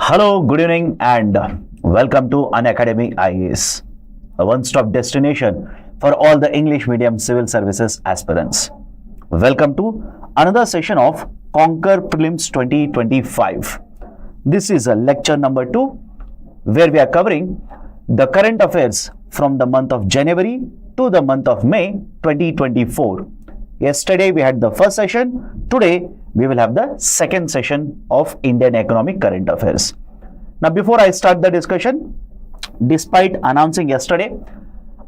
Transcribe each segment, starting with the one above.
Hello, good evening, and welcome to Unacademy IAS, a one-stop destination for all the English medium civil services aspirants. Welcome to another session of Conquer Prelims 2025. This is a lecture number 2, where we are covering the current affairs from the month of January to the month of May 2024. Yesterday we had the first session. Today we will have the second session of Indian economic current affairs. Now, before I start the discussion, despite announcing yesterday,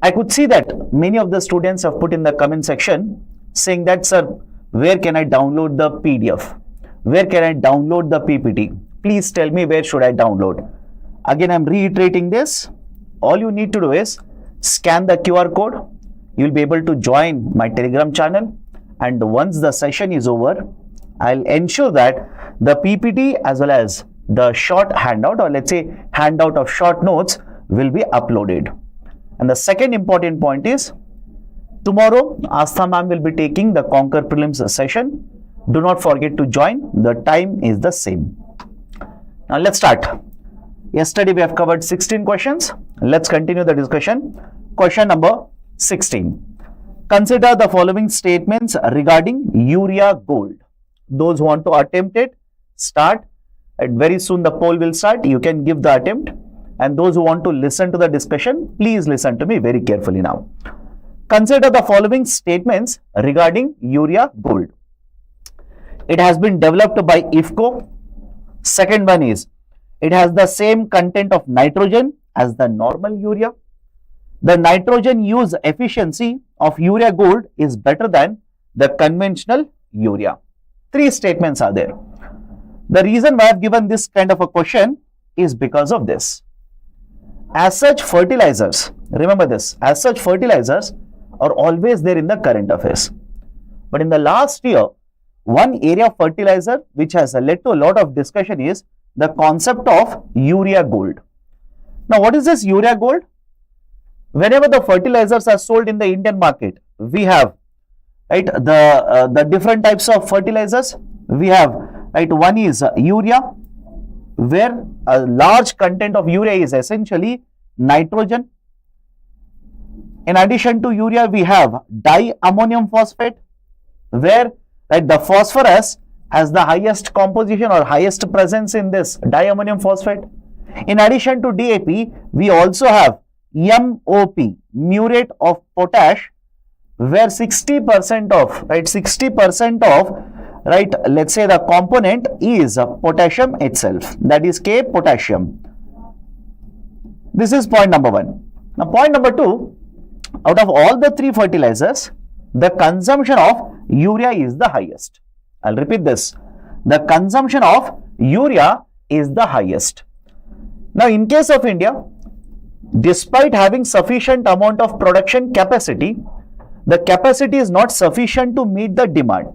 I could see that many of the students have put in the comment section saying that, sir, where can I download the PDF? Where can I download the PPT? Please tell me where should I download. Again, I'm reiterating this. All you need to do is scan the QR code. You'll be able to join my Telegram channel. And once the session is over, I'll ensure that the PPT as well as the short handout, or let's say handout of short notes, will be uploaded. And the second important point is, tomorrow Astha ma'am will be taking the Conquer Prelims session. Do not forget to join. The time is the same. Now let's start. Yesterday we have covered 16 questions. Let's continue the discussion. Question number 16. Consider the following statements regarding Urea Gold. Those who want to attempt it, start. And very soon the poll will start. You can give the attempt. And those who want to listen to the discussion, please listen to me very carefully now. Consider the following statements regarding Urea Gold. It has been developed by IFCO. Second one is, it has the same content of nitrogen as the normal urea. The nitrogen use efficiency of Urea Gold is better than the conventional urea. Three statements are there. The reason why I have given this kind of a question is because of this. As such, fertilizers, remember this, as such fertilizers are always there in the current affairs. But in the last year, one area of fertilizer which has led to a lot of discussion is the concept of Urea Gold. Now, what is this Urea Gold? Whenever the fertilizers are sold in the Indian market, we have the different types of fertilizers. We have one is urea, where a large content of urea is essentially nitrogen. In addition to urea, we have diammonium phosphate, where the phosphorus has the highest composition or highest presence in this diammonium phosphate. In addition to DAP, we also have MOP, muriate of potash, where 60% of let's say the component is potassium itself, that is K potassium. This is point number 1. Now point number 2, out of all the three fertilizers, the consumption of urea is the highest. I'll repeat this. The consumption of urea is the highest. Now in case of India, despite having sufficient amount of production capacity, the capacity is not sufficient to meet the demand.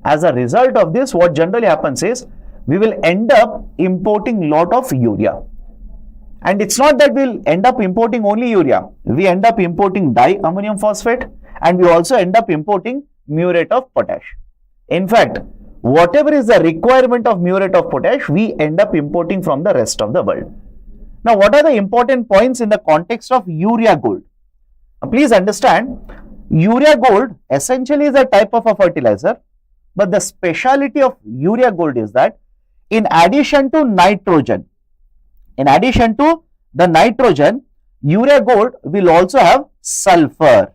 As a result of this, what generally happens is, we will end up importing lot of urea. And it's not that we'll end up importing only urea. We end up importing diammonium phosphate, and we also end up importing muriate of potash. In fact, whatever is the requirement of muriate of potash, we end up importing from the rest of the world. Now, what are the important points in the context of Urea Gold? Please understand, Urea Gold essentially is a type of a fertilizer, but the speciality of Urea Gold is that in addition to nitrogen, Urea Gold will also have sulfur.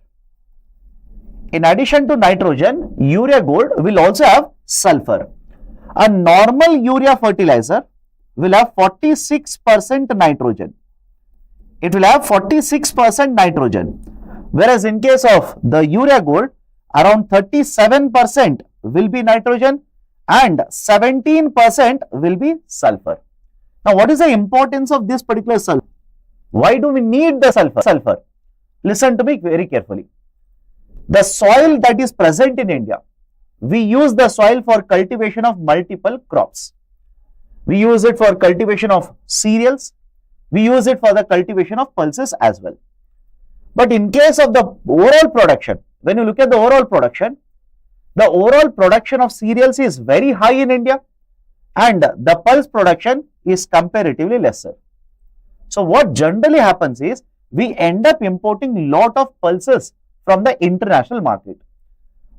In addition to nitrogen, Urea Gold will also have sulfur. A normal urea fertilizer will have 46% nitrogen. It will have 46% nitrogen. Whereas in case of the Urea Gold, around 37% will be nitrogen and 17% will be sulfur. Now, what is the importance of this particular sulfur? Why do we need the sulfur? Listen to me very carefully. The soil that is present in India, we use the soil for cultivation of multiple crops. We use it for cultivation of cereals. We use it for the cultivation of pulses as well. But in case of the overall production, when you look at the overall production of cereals is very high in India. and the pulse production is comparatively lesser. So what generally happens is we end up importing lot of pulses from the international market.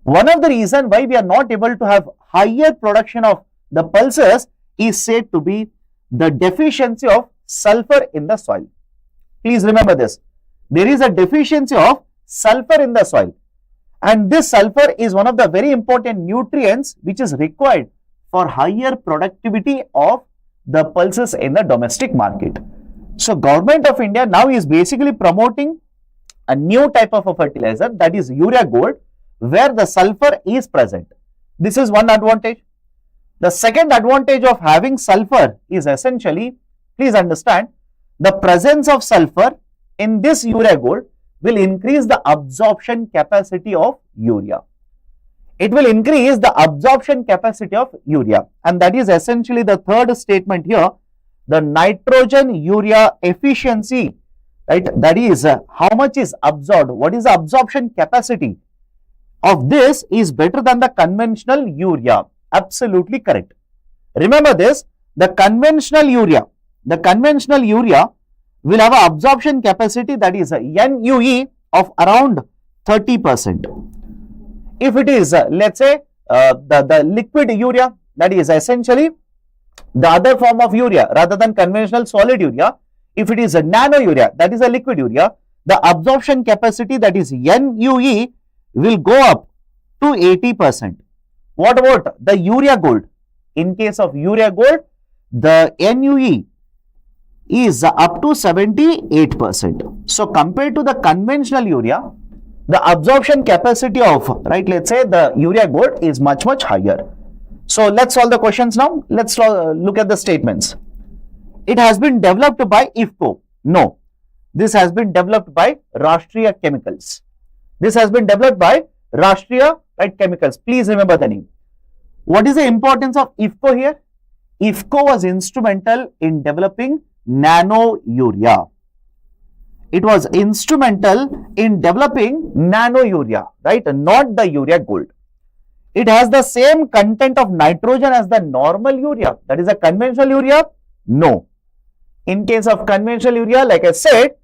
One of the reasons why we are not able to have higher production of the pulses is said to be the deficiency of sulfur in the soil. Please remember this. There is a deficiency of sulfur in the soil, and this sulfur is one of the very important nutrients which is required for higher productivity of the pulses in the domestic market. So Government of India now is basically promoting a new type of a fertilizer, that is Urea Gold, where the sulfur is present. This is one advantage. The second advantage of having sulfur is essentially, please understand, the presence of sulfur in this Urea Gold will increase the absorption capacity of urea. It will increase the absorption capacity of urea, and that is essentially the third statement here. The nitrogen urea efficiency, right? That is how much is absorbed. What is the absorption capacity of this is better than the conventional urea. Absolutely correct. Remember this, the conventional urea will have an absorption capacity, that is a NUE of around 30%. If it is let's say the liquid urea, that is essentially the other form of urea rather than conventional solid urea, if it is a nano urea, that is a liquid urea, the absorption capacity, that is NUE, will go up to 80%. What about the Urea Gold? In case of Urea Gold, the NUE is up to 78%. So compared to the conventional urea, the absorption capacity of, right, let's say the Urea Gold is much higher. So let's solve the questions now. Let's look at the statements. It has been developed by IFCO. No, this has been developed by Rashtriya Chemicals. This has been developed by Rashtriya, right, Chemicals. Please remember the name. What is the importance of IFCO here? IFCO was instrumental in developing nano urea. It was instrumental in developing nano urea, right? Not the Urea Gold. It has the same content of nitrogen as the normal urea, that is a conventional urea. No. In case of conventional urea, like I said,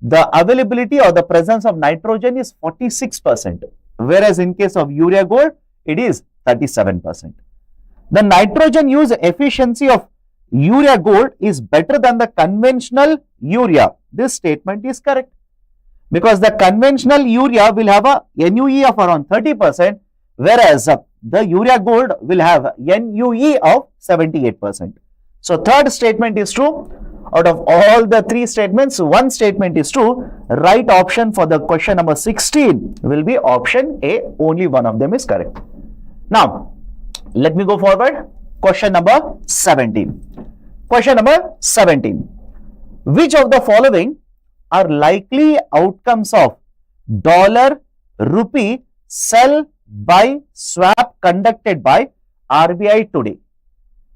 the availability or the presence of nitrogen is 46%, whereas in case of Urea Gold, it is 37%. The nitrogen use efficiency of Urea Gold is better than the conventional urea. This statement is correct, because the conventional urea will have a NUE of around 30%, whereas the Urea Gold will have NUE of 78%. So third statement is true. Out of all the three statements, one statement is true. Right option for the question number 16 will be option A. Only one of them is correct. Now, let me go forward. Question number 17. Question number 17. Which of the following are likely outcomes of $rupee sell buy swap conducted by RBI today?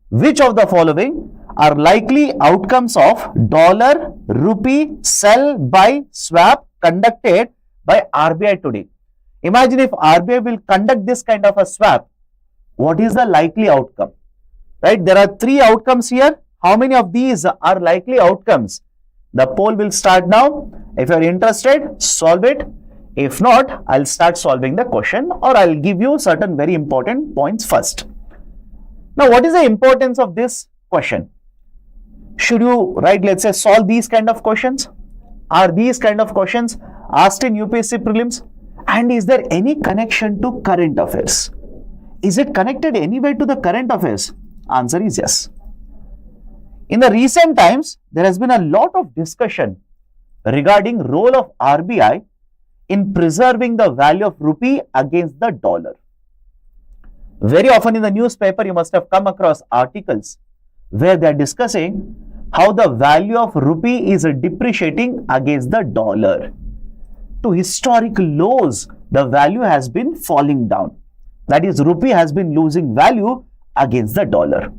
Which of the following are likely outcomes of $rupee sell buy swap conducted by RBI today? Imagine if RBI will conduct this kind of a swap, what is the likely outcome? Right? There are three outcomes here. How many of these are likely outcomes? The poll will start now. If you are interested, solve it. If not, I'll start solving the question, or I'll give you certain very important points first. Now, what is the importance of this question? Should you, right, let's say, solve these kind of questions? Are these kind of questions asked in UPSC Prelims? And is there any connection to current affairs? Is it connected anywhere to the current affairs? Answer is yes. In the recent times, there has been a lot of discussion regarding role of RBI in preserving the value of rupee against the dollar. Very often in the newspaper, you must have come across articles where they are discussing how the value of rupee is depreciating against the dollar. To historic lows, the value has been falling down. That is, rupee has been losing value against the dollar.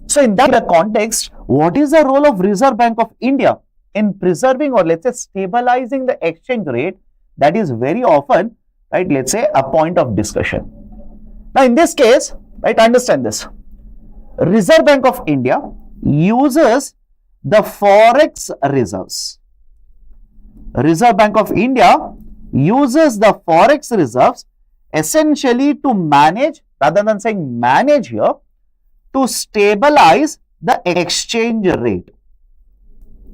So in that context, what is the role of Reserve Bank of India in preserving, or let's say stabilizing, the exchange rate? That is very often, right, let's say a point of discussion. Now in this case, right, understand this. Reserve Bank of India uses the forex reserves. Reserve Bank of India uses the forex reserves essentially to manage, rather than saying manage here, to stabilize the exchange rate.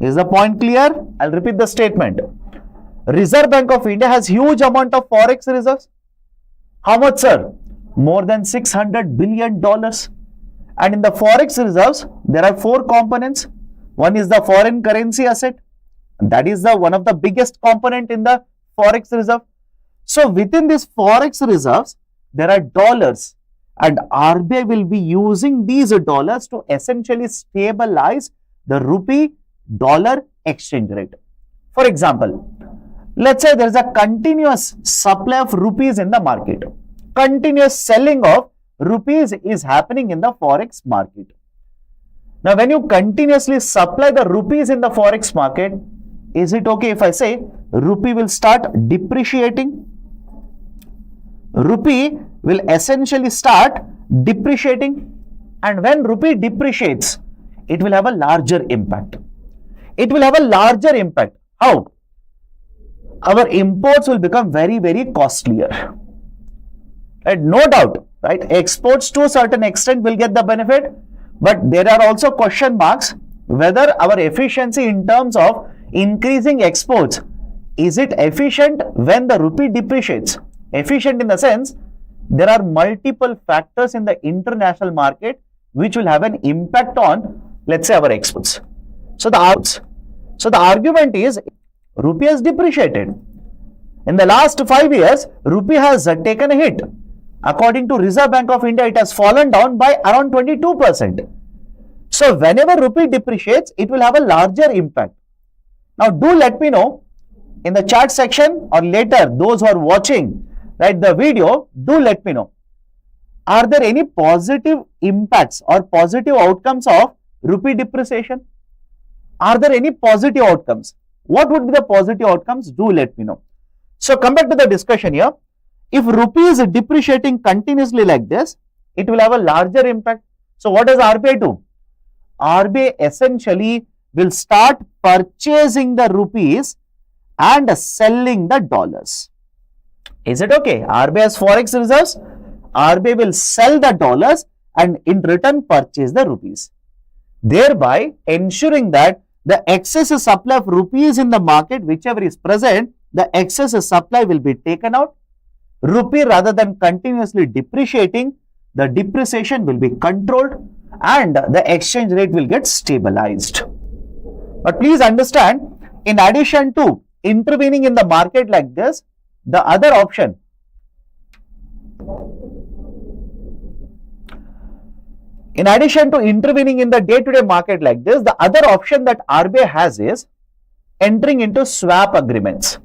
Is the point clear? I'll repeat the statement. Reserve Bank of India has huge amount of forex reserves. How much, sir? More than $600 billion. And in the forex reserves, there are 4 components. One is the foreign currency asset. That is the one of the biggest component in the forex reserve. So within these forex reserves, there are dollars, and RBI will be using these dollars to essentially stabilize the rupee dollar exchange rate. For example, let's say there is a continuous supply of rupees in the market. Continuous selling of rupees is happening in the forex market. Now, when you continuously supply the rupees in the forex market, is it okay if I say rupee will start depreciating? Rupee will essentially start depreciating, and when rupee depreciates, it will have a larger impact. It will have a larger impact. How? Our imports will become very, very costlier. Right? No doubt, right? Exports to a certain extent will get the benefit, but there are also question marks whether our efficiency in terms of increasing exports, is it efficient when the rupee depreciates? Efficient in the sense, there are multiple factors in the international market which will have an impact on, let's say, our exports. So the argument is, rupee has depreciated. In the last 5 years, rupee has taken a hit. According to Reserve Bank of India, it has fallen down by around 22%. So whenever rupee depreciates, it will have a larger impact. Now, do let me know in the chat section, or later those who are watching, right, the video, do let me know. Are there any positive impacts or positive outcomes of rupee depreciation? Are there any positive outcomes? What would be the positive outcomes? Do let me know. So come back to the discussion here. If rupee is depreciating continuously like this, it will have a larger impact. So what does RBI do? RBI essentially will start purchasing the rupees and selling the dollars. Is it okay? RBI has forex reserves. RBI will sell the dollars and in return purchase the rupees, thereby ensuring that the excess supply of rupees in the market, whichever is present, the excess supply will be taken out. Rupee, rather than continuously depreciating, the depreciation will be controlled and the exchange rate will get stabilized. But please understand, in addition to intervening in the market like this, the other option, in addition to intervening in the day-to-day market like this, the other option that RBI has is entering into swap agreements.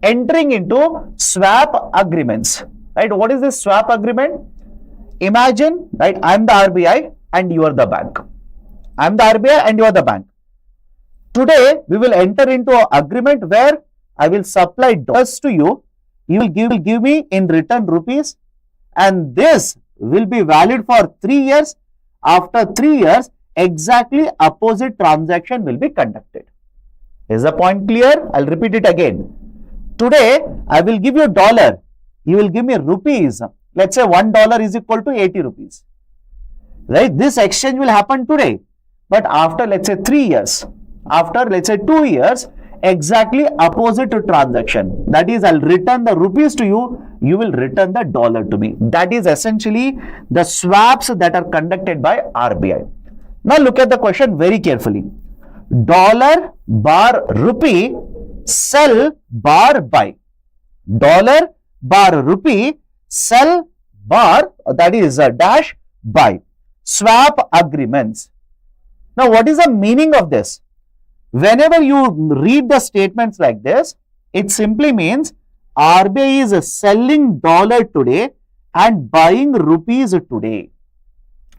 Entering into swap agreements, right? What is this swap agreement? Imagine, right, I am the RBI and you are the bank. I am the RBI and you are the bank. Today, we will enter into an agreement where I will supply dollars to you. You will give me in return rupees, and this will be valid for 3 years. After 3 years, exactly opposite transaction will be conducted. Is the point clear? I'll repeat it again. Today, I will give you dollar. You will give me rupees. Let's say $1 is equal to 80 rupees. Right? This exchange will happen today. But after, let's say 3 years, after, let's say 2 years, exactly opposite to transaction. That is, I'll return the rupees to you. You will return the dollar to me. That is essentially the swaps that are conducted by RBI. Now look at the question very carefully. Dollar bar rupee, sell bar buy. Dollar bar rupee, sell bar, that is a dash buy. Swap agreements. Now what is the meaning of this? Whenever you read the statements like this, it simply means RBI is selling dollar today and buying rupees today.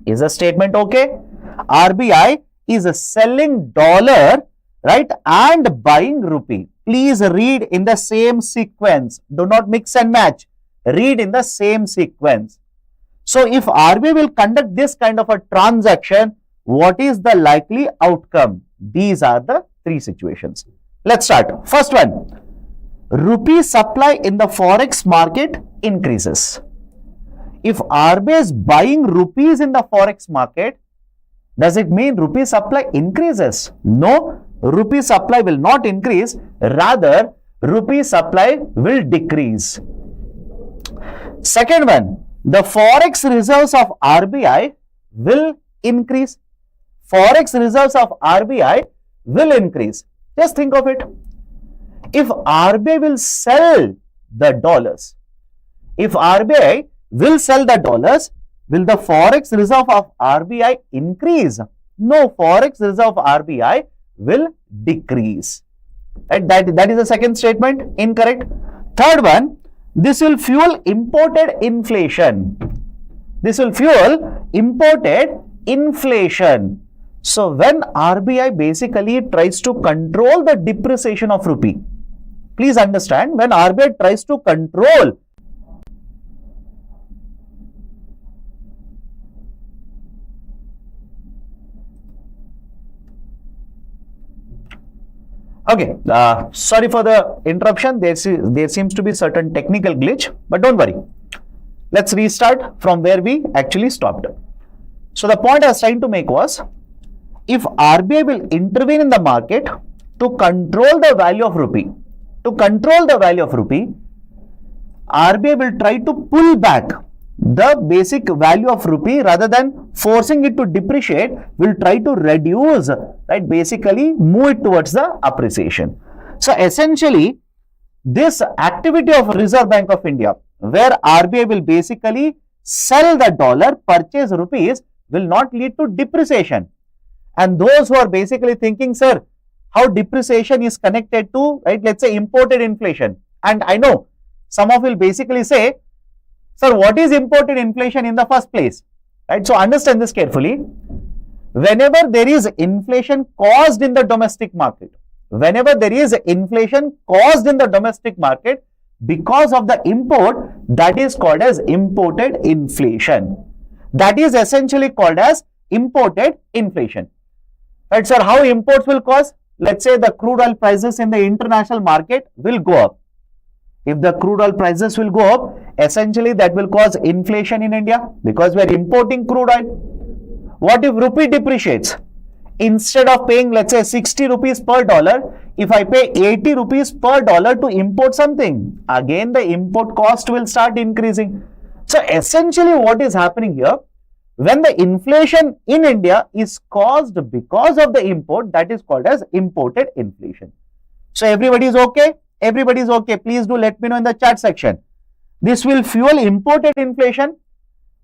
Is the statement okay? RBI is selling dollar, right, and buying rupee. Please read in the same sequence. Do not mix and match. Read in the same sequence. So if RBI will conduct this kind of a transaction, what is the likely outcome? These are the three situations. Let's start. First one, rupee supply in the forex market increases. If RBI is buying rupees in the forex market, does it mean rupee supply increases? No, rupee supply will not increase. Rather, rupee supply will decrease. Second one, the forex reserves of RBI will increase. Forex reserves of RBI will increase. Just think of it. If RBI will sell the dollars, if RBI will sell the dollars, will the forex reserve of RBI increase? No, forex reserve of RBI will decrease. Right? That is the second statement. Incorrect. Third one, this will fuel imported inflation. This will fuel imported inflation. So when RBI basically tries to control the depreciation of rupee, please understand, when RBI tries to control Okay, sorry for the interruption. There seems to be certain technical glitch, but don't worry. Let's restart from where we actually stopped. So the point I was trying to make was, if RBI will intervene in the market to control the value of rupee, RBI will try to pull back the basic value of rupee rather than forcing it to depreciate, will try to reduce, right? Basically move it towards the appreciation. So essentially, this activity of Reserve Bank of India, where RBI will basically sell the dollar, purchase rupees, will not lead to depreciation. And those who are basically thinking, sir, how depreciation is connected to, right, let's say imported inflation. And I know some of you will basically say, sir, what is imported inflation in the first place? Right? So understand this carefully. Whenever there is inflation caused in the domestic market, because of the import, that is called as imported inflation. That is essentially called as imported inflation. Right, sir, how imports will cause? Let's say the crude oil prices in the international market will go up. If the crude oil prices will go up, essentially that will cause inflation in India because we are importing crude oil. What if rupee depreciates? Instead of paying, let's say, 60 rupees per dollar, if I pay 80 rupees per dollar to import something, again the import cost will start increasing. So essentially what is happening here, when the inflation in India is caused because of the import, that is called as imported inflation. So everybody is okay? Everybody is okay. Please do let me know in the chat section. This will fuel imported inflation.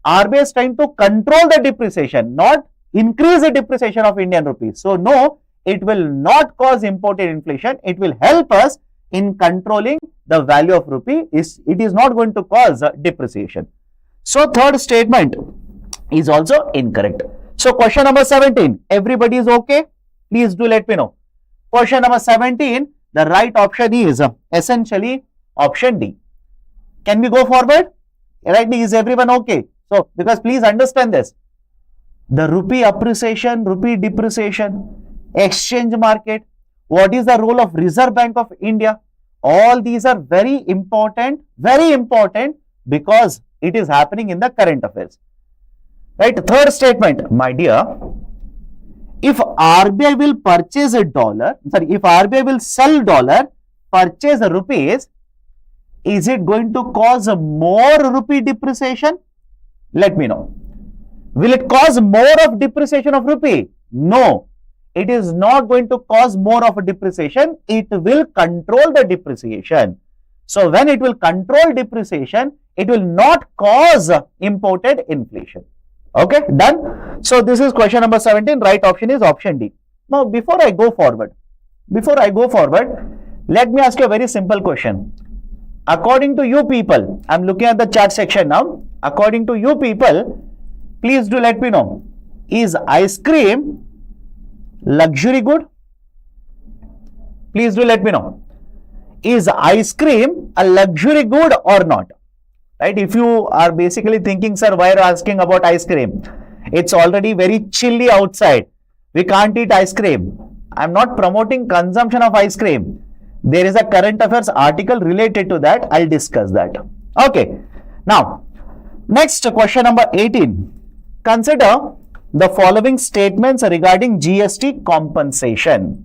RBI is trying to control the depreciation, not increase the depreciation of Indian rupees. So no, it will not cause imported inflation. It will help us in controlling the value of rupee. It is not going to cause depreciation. So third statement is also incorrect. So question number 17, everybody is okay? Please do let me know. Question number 17, the right option is essentially option D. Can we go forward? Right, is everyone okay? So, because please understand this, the rupee appreciation, rupee depreciation, exchange market, what is the role of Reserve Bank of India? All these are very important because it is happening in the current affairs. Right, third statement, my dear, if RBI will purchase a dollar, if RBI will sell dollar, purchase rupees, is it going to cause more rupee depreciation? Let me know. Will it cause more of depreciation of rupee? No, it is not going to cause more of a depreciation. It will control the depreciation. So when it will control depreciation, it will not cause imported inflation. Okay, done. So this is question number 17. Right option is option D. Now, before I go forward, let me ask you a very simple question. According to you people, I'm looking at the chat section now. According to you people, please do let me know. Is ice cream luxury good? Please do let me know. Is ice cream a luxury good or not? right? If you are basically thinking, sir, why are you asking about ice cream? It's already very chilly outside. We can't eat ice cream. I'm not promoting consumption of ice cream. There is a current affairs article related to that. I'll discuss that. Okay. Now, next question number 18. Consider the following statements regarding GST compensation.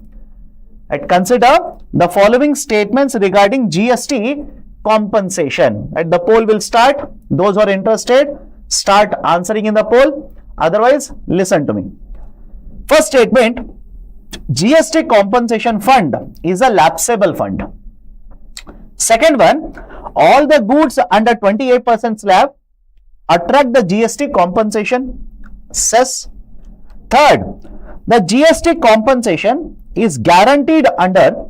And consider the following statements regarding GST compensation. And the poll will start. Those who are interested, start answering in the poll. Otherwise, listen to me. First statement, GST compensation fund is a lapsable fund. Second one, all the goods under 28% slab attract the GST compensation cess. Third, the GST compensation is guaranteed under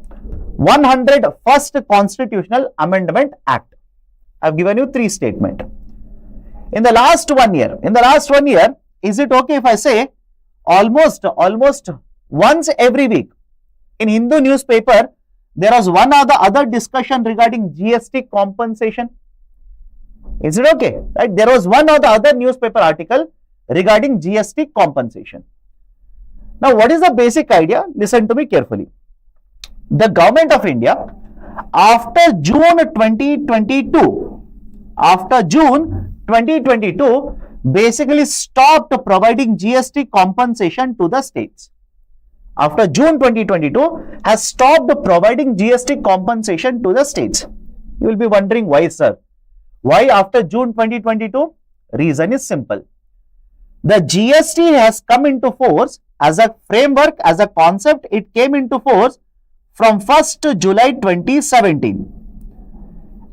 101st Constitutional Amendment Act. I have given you three statements. In the last 1 year, is it okay if I say almost once every week in Hindu newspaper there was one or the other discussion regarding GST compensation? Is it okay? Right? There was one or the other newspaper article regarding GST compensation. Now, what is the basic idea? Listen to me carefully. The government of India, after June 2022, basically stopped providing GST compensation to the states. After June 2022, has stopped providing GST compensation to the states. You will be wondering why, sir? Why after June 2022? Reason is simple. The GST has come into force as a framework, as a concept. It came into force from 1st July 2017.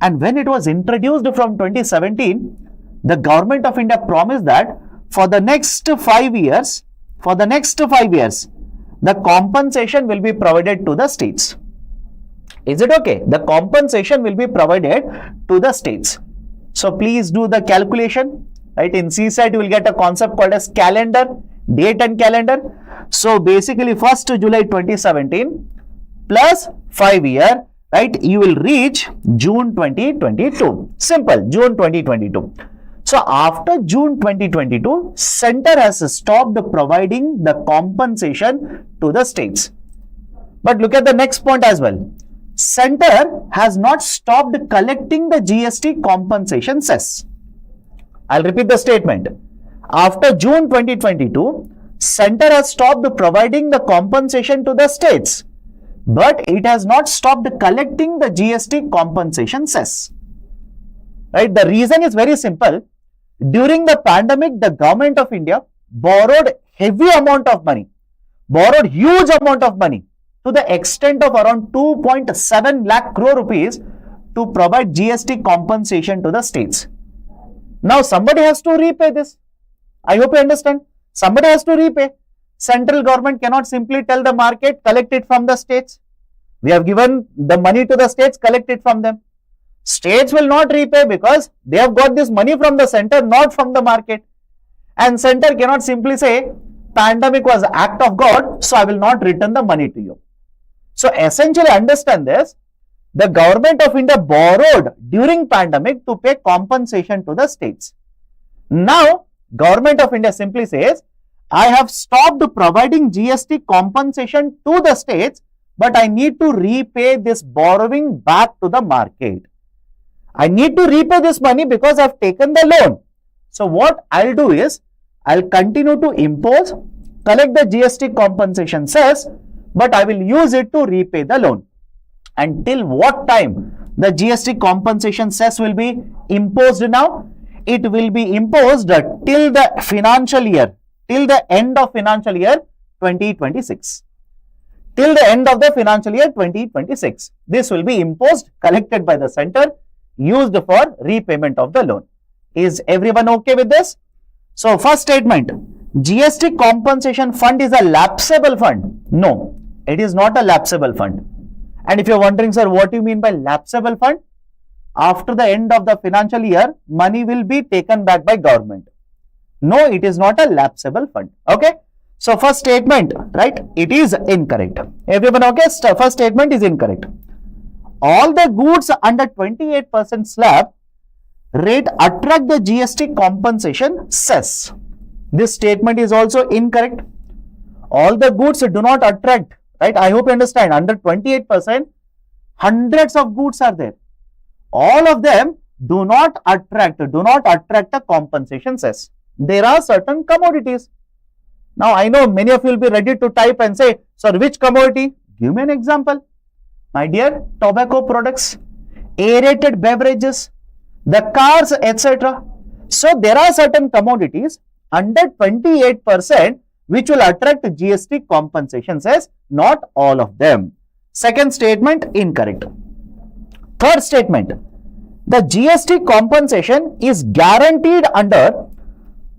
And when it was introduced from 2017, the government of India promised that for the next 5 years, the compensation will be provided to the states. Is it okay? The compensation will be provided to the states. So please do the calculation. Right? In CSAT, you will get a concept called as calendar, date and calendar. So basically 1st July 2017 plus 5 year, right? You will reach June 2022. Simple, June 2022. So after June 2022, center has stopped providing the compensation to the states. But look at the next point as well. Center has not stopped collecting the GST compensation cess. I'll repeat the statement. After June 2022, center has stopped providing the compensation to the states, but it has not stopped collecting the GST compensation cess. Right? The reason is very simple. During the pandemic, the government of India borrowed huge amount of money to the extent of around 2.7 lakh crore rupees to provide GST compensation to the states. Now, somebody has to repay this. I hope you understand. Somebody has to repay. Central government cannot simply tell the market, collect it from the states. We have given the money to the states, collect it from them. States will not repay because they have got this money from the center, not from the market. And center cannot simply say, pandemic was an act of God, so I will not return the money to you. So essentially understand this. The government of India borrowed during pandemic to pay compensation to the states. Now, government of India simply says, I have stopped providing GST compensation to the states, but I need to repay this borrowing back to the market. I need to repay this money because I have taken the loan. So what I'll do is, I'll continue to impose, collect the GST compensation cess, but I will use it to repay the loan. Until what time the GST compensation cess will be imposed now? It will be imposed till the financial year, till the end of financial year 2026. Till the end of the financial year 2026. This will be imposed, collected by the center, used for repayment of the loan. Is everyone okay with this? So, first statement, GST compensation fund is a lapsable fund. No, it is not a lapsable fund. And if you are wondering, sir, what do you mean by lapsable fund? After the end of the financial year, money will be taken back by government. No, it is not a lapsable fund. Okay. So, first statement, right, it is incorrect. Everyone okay? First statement is incorrect. All the goods under 28% slab rate attract the GST compensation cess. This statement is also incorrect. All the goods do not attract, right? I hope you understand. Under 28%, hundreds of goods are there. All of them do not attract a compensation cess. There are certain commodities. Now, I know many of you will be ready to type and say, sir, which commodity? Give me an example. My dear, tobacco products, aerated beverages, the cars, etc. So, there are certain commodities under 28% which will attract GST compensation cess, not all of them. Second statement, incorrect. Third statement, the GST compensation is guaranteed under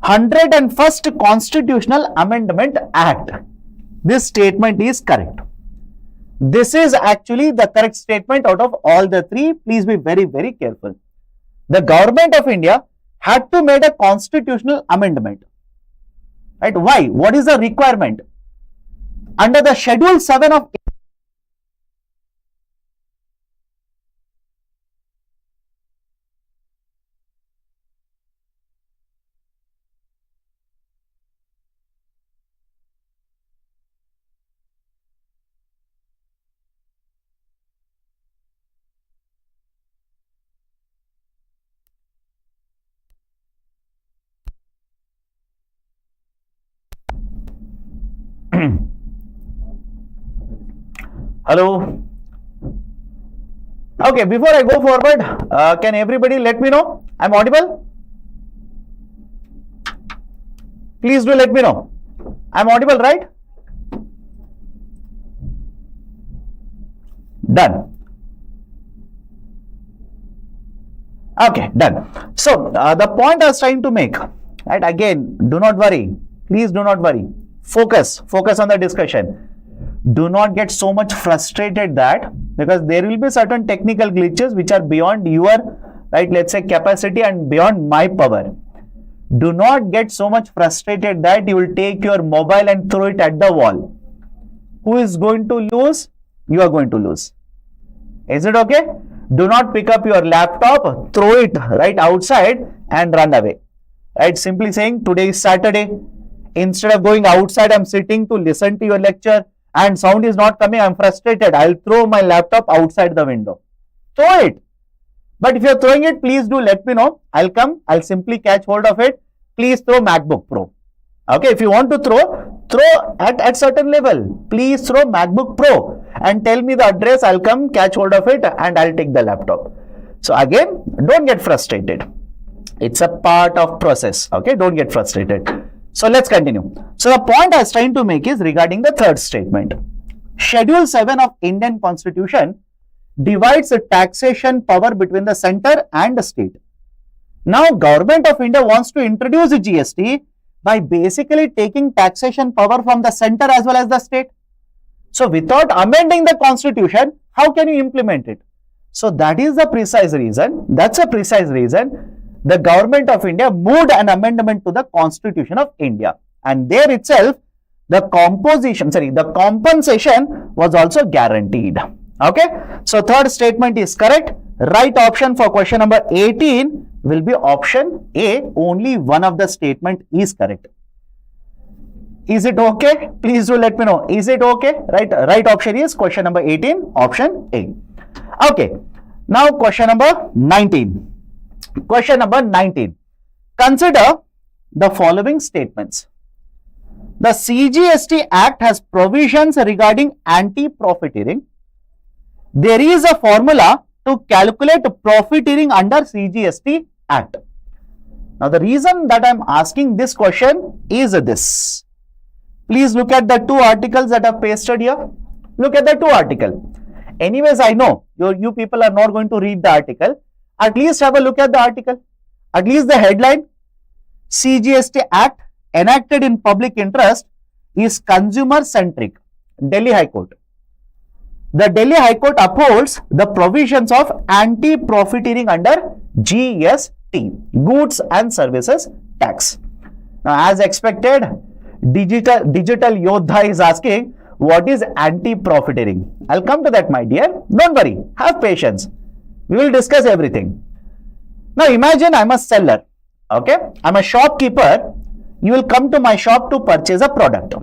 101st Constitutional Amendment Act. This statement is correct. This is actually the correct statement out of all the three. Please be very, very careful. The government of India had to make a constitutional amendment. Right? Why? What is the requirement? Under the Schedule 7 of Hello. Okay, before I go forward, can everybody let me know? I'm audible? Please do let me know. I'm audible, right? Done. Okay, done. So, the point I was trying to make, right? Again, do not worry. Please do not worry. Focus on the discussion. Do not get so much frustrated that, because there will be certain technical glitches which are beyond your, right, let's say capacity and beyond my power. Do not get so much frustrated that you will take your mobile and throw it at the wall. Who is going to lose? You are going to lose. Is it okay? Do not pick up your laptop, throw it right outside and run away. Right? Simply saying today is Saturday. Instead of going outside, I'm sitting to listen to your lecture and sound is not coming. I'm frustrated. I'll throw my laptop outside the window. Throw it. But if you're throwing it, please do let me know. I'll come. I'll simply catch hold of it. Please throw MacBook Pro. Okay. If you want to throw at certain level. Please throw MacBook Pro and tell me the address. I'll come catch hold of it and I'll take the laptop. So again, don't get frustrated. It's a part of process. Okay. Don't get frustrated. So let's continue. So the point I was trying to make is regarding the third statement. Schedule 7 of Indian Constitution divides the taxation power between the center and the state. Now, Government of India wants to introduce the GST by basically taking taxation power from the center as well as the state. So, without amending the Constitution, how can you implement it? So, that is the precise reason. That's a precise reason the Government of India moved an amendment to the Constitution of India. And there itself, the compensation was also guaranteed. Okay. So, third statement is correct. Right option for question number 18 will be option A. Only one of the statement is correct. Is it okay? Please do let me know. Is it okay? Right option is question number 18, option A. Okay. Now, question number 19. Question number 19. Consider the following statements. The CGST Act has provisions regarding anti-profiteering. There is a formula to calculate profiteering under CGST Act. Now, the reason that I am asking this question is this. Please look at the two articles that I have pasted here. Look at the two articles. Anyways, I know you people are not going to read the article. At least have a look at the article. At least the headline, CGST Act enacted in public interest is consumer centric. Delhi High Court. The Delhi High Court upholds the provisions of anti-profiteering under GST, Goods and Services Tax. Now, as expected, Digital Yodha is asking, what is anti-profiteering? I'll come to that, my dear. Don't worry. Have patience. We will discuss everything. Now imagine I'm a seller, okay? I'm a shopkeeper. You will come to my shop to purchase a product,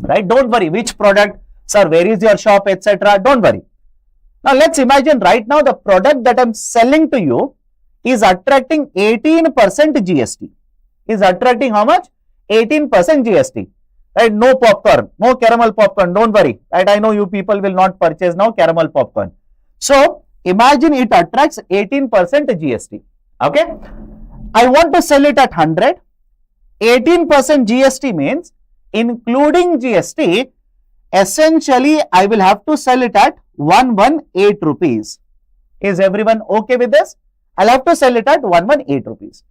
right? Don't worry, which product, sir, where is your shop, etc. Don't worry. Now let's imagine right now the product that I'm selling to you is attracting 18% GST. Is attracting how much? 18% GST. Right? No popcorn, no caramel popcorn, don't worry. Right? I know you people will not purchase now caramel popcorn. So imagine it attracts 18% GST. Okay. I want to sell it at 100. 18% GST means including GST, essentially I will have to sell it at 118 rupees. Is everyone okay with this? I'll have to sell it at 118 rupees.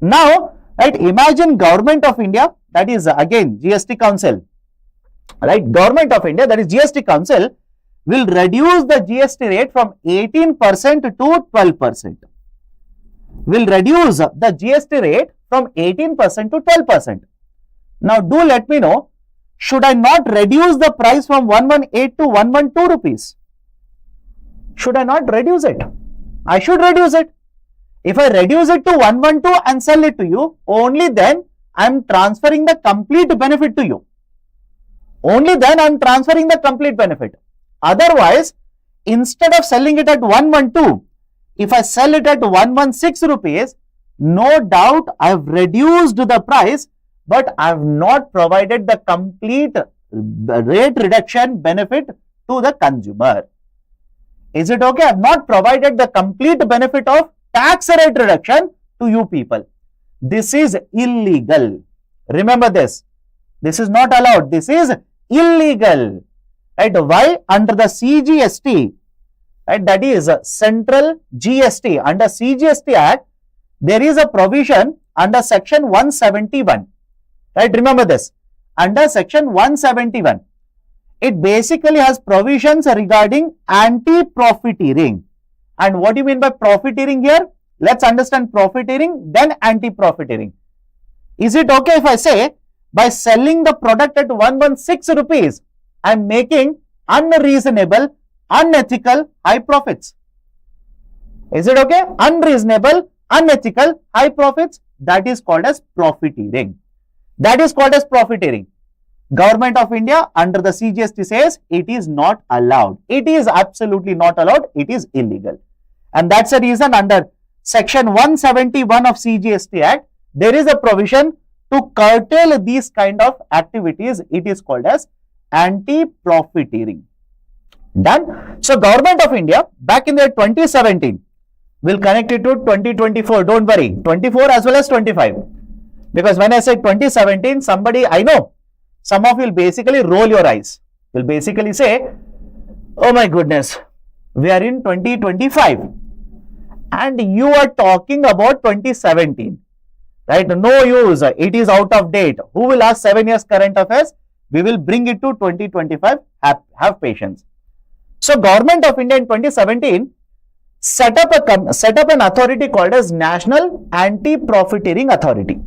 Now, right, imagine Government of India, that is again GST Council, right, Government of India, that is GST Council, will reduce the GST rate from 18% to 12%. Will reduce the GST rate from 18% to 12%. Now, do let me know, should I not reduce the price from 118 to 112 rupees? Should I not reduce it? I should reduce it. If I reduce it to 112 and sell it to you, only then I am transferring the complete benefit to you. Only then I am transferring the complete benefit. Otherwise, instead of selling it at 112, if I sell it at 116 rupees, no doubt I have reduced the price, but I have not provided the complete rate reduction benefit to the consumer. Is it okay? I have not provided the complete benefit of tax rate reduction to you people. This is illegal. Remember this. This is not allowed. This is illegal. Right? Why? Under the CGST, right, that is Central GST, under CGST Act, there is a provision under section 171. Right? Remember this. Under section 171, it basically has provisions regarding anti-profiteering. And what do you mean by profiteering here? Let's understand profiteering, then anti-profiteering. Is it okay if I say, by selling the product at 116 rupees, I am making unreasonable, unethical, high profits? Is it okay? Unreasonable, unethical, high profits, that is called as profiteering. That is called as profiteering. Government of India under the CGST says it is not allowed. It is absolutely not allowed. It is illegal. And that's the reason under section 171 of CGST Act, there is a provision to curtail these kind of activities. It is called as anti-profiteering. Done. So Government of India back in the 2017 will connect it to 2024. Don't worry, 24 as well as 25. Because when I say 2017, somebody, I know, some of you will basically roll your eyes. Will basically say, oh my goodness, we are in 2025 and you are talking about 2017. Right? No use. It is out of date. Who will ask 7 years current affairs? We will bring it to 2025. Have patience. So Government of India in 2017 set up an authority called as National Anti-Profiteering Authority.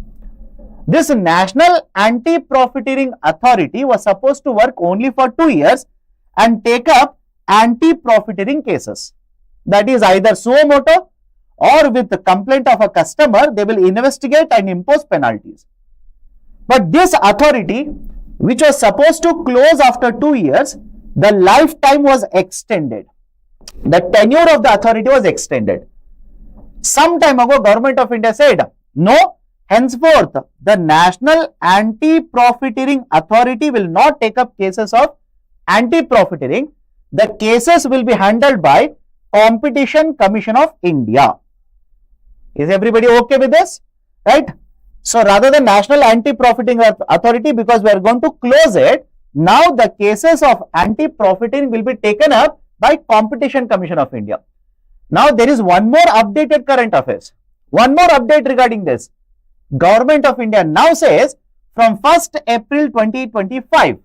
This National Anti-Profiteering Authority was supposed to work only for 2 years and take up anti-profiteering cases. That is either suo motu or with the complaint of a customer, they will investigate and impose penalties. But this authority, which was supposed to close after 2 years, the lifetime was extended. The tenure of the authority was extended. Some time ago, Government of India said, no, henceforth, the National Anti-Profiteering Authority will not take up cases of anti-profiteering. The cases will be handled by Competition Commission of India. Is everybody okay with this? Right? So, rather than National Anti-Profiteering Authority, because we are going to close it, now the cases of anti-profiteering will be taken up by Competition Commission of India. Now, there is one more updated current affairs. One more update regarding this. Government of India now says from 1st April 2025,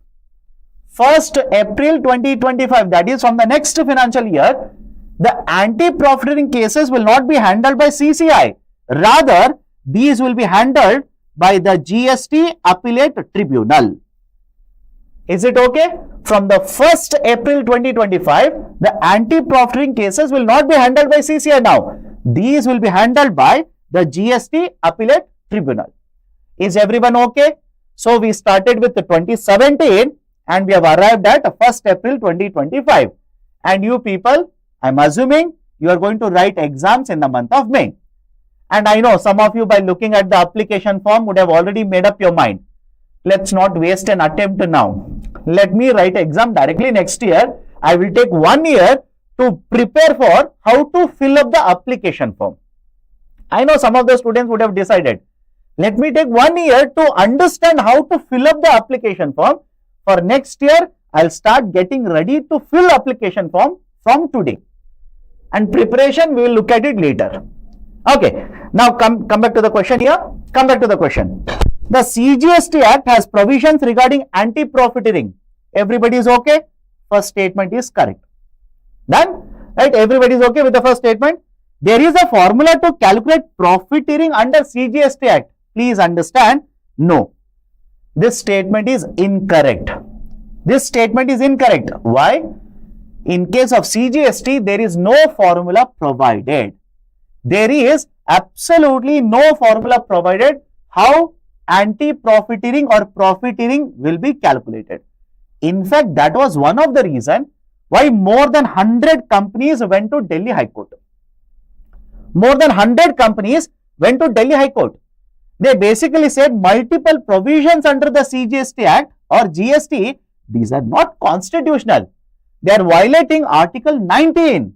1st April 2025, that is from the next financial year, the anti-profiteering cases will not be handled by CCI. Rather, these will be handled by the GST Appellate Tribunal. Is it okay? From the 1st April 2025, the anti-profiteering cases will not be handled by CCI now. these will be handled by the GST Appellate Tribunal. Is everyone okay? So we started with the 2017 and we have arrived at 1st April 2025. And you people, I'm assuming you are going to write exams in the month of May. And I know some of you, by looking at the application form, would have already made up your mind. Let's not waste an attempt now. Let me write exam directly next year. I will take 1 year to prepare for how to fill up the application form. I know some of the students would have decided, let me take 1 year to understand how to fill up the application form. For next year, I'll start getting ready to fill application form from today. And preparation, we will look at it later. Okay, now come back to the question here. Come back to the question. The CGST Act has provisions regarding anti-profiteering. Everybody is okay? First statement is correct. Done? Right? Everybody is okay with the first statement? There is a formula to calculate profiteering under CGST Act. Please understand, no. This statement is incorrect. This statement is incorrect. Why? In case of CGST, there is no formula provided. There is absolutely no formula provided how anti-profiteering or profiteering will be calculated. In fact, that was one of the reasons why more than 100 companies went to Delhi High Court. More than 100 companies went to Delhi High Court. They basically said multiple provisions under the CGST Act or GST, these are not constitutional. They are violating Article 19.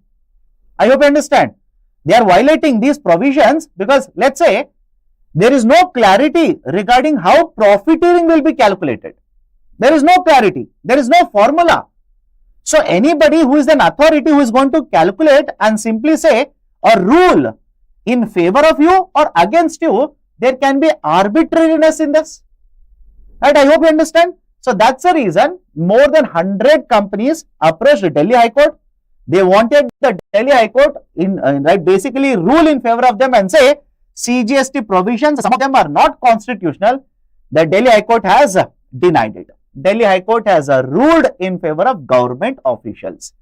I hope you understand. They are violating these provisions because, let's say, there is no clarity regarding how profiteering will be calculated. There is no clarity. There is no formula. So, anybody who is an authority who is going to calculate and simply say a rule in favor of you or against you, there can be arbitrariness in this. Right? I hope you understand. So, that's the reason more than 100 companies approached Delhi High Court. They wanted the Delhi High Court basically rule in favor of them and say CGST provisions, some of them are not constitutional. The Delhi High Court has denied it. Delhi High Court has ruled in favor of government officials.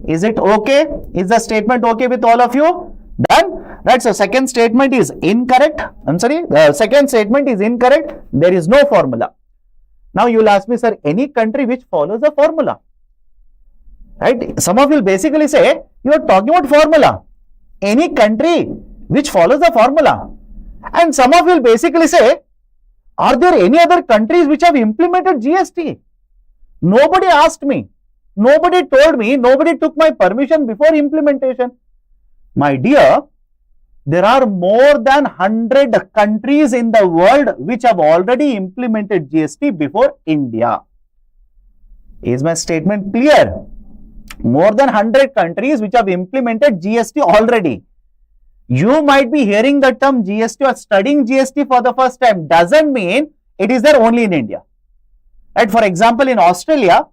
Is it okay? Is the statement okay with all of you? Done? Right. So, second statement is incorrect. I'm sorry. The second statement is incorrect. There is no formula. Now, you will ask me, sir, any country which follows a formula. Right? Some of you will basically say, you are talking about formula. Any country which follows the formula. And some of you will basically say, are there any other countries which have implemented GST? Nobody asked me. Nobody told me. Nobody took my permission before implementation. My dear, there are more than 100 countries in the world which have already implemented GST before India. Is my statement clear? More than 100 countries which have implemented GST already. You might be hearing the term GST or studying GST for the first time. Doesn't mean it is there only in India. Right? For example, in Australia,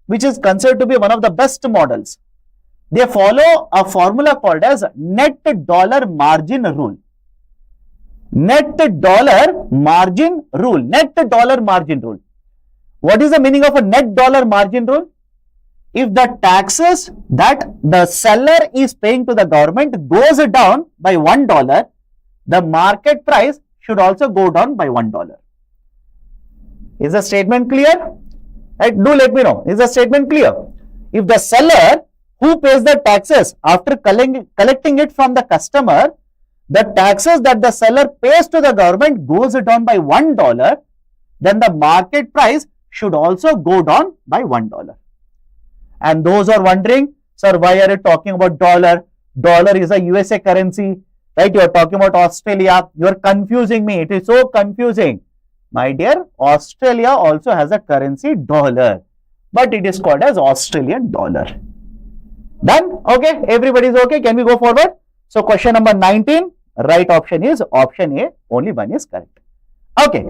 which is considered to be one of the best models, they follow a formula called as net dollar margin rule. Net dollar margin rule. Net dollar margin rule. What is the meaning of a net dollar margin rule? If the taxes that the seller is paying to the government goes down by $1, the market price should also go down by $1. Is the statement clear? Right? Do let me know. Is the statement clear? If the seller who pays the taxes after collecting it from the customer, the taxes that the seller pays to the government goes down by $1, then the market price should also go down by $1. And those are wondering, sir, why are you talking about dollar? Dollar is a USA currency, right? You are talking about Australia. You are confusing me. It is so confusing. My dear, Australia also has a currency dollar, but it is called as Australian dollar. Done? Okay. Everybody is okay. Can we go forward? So, question number 19, right option is option A. Only one is correct. Okay.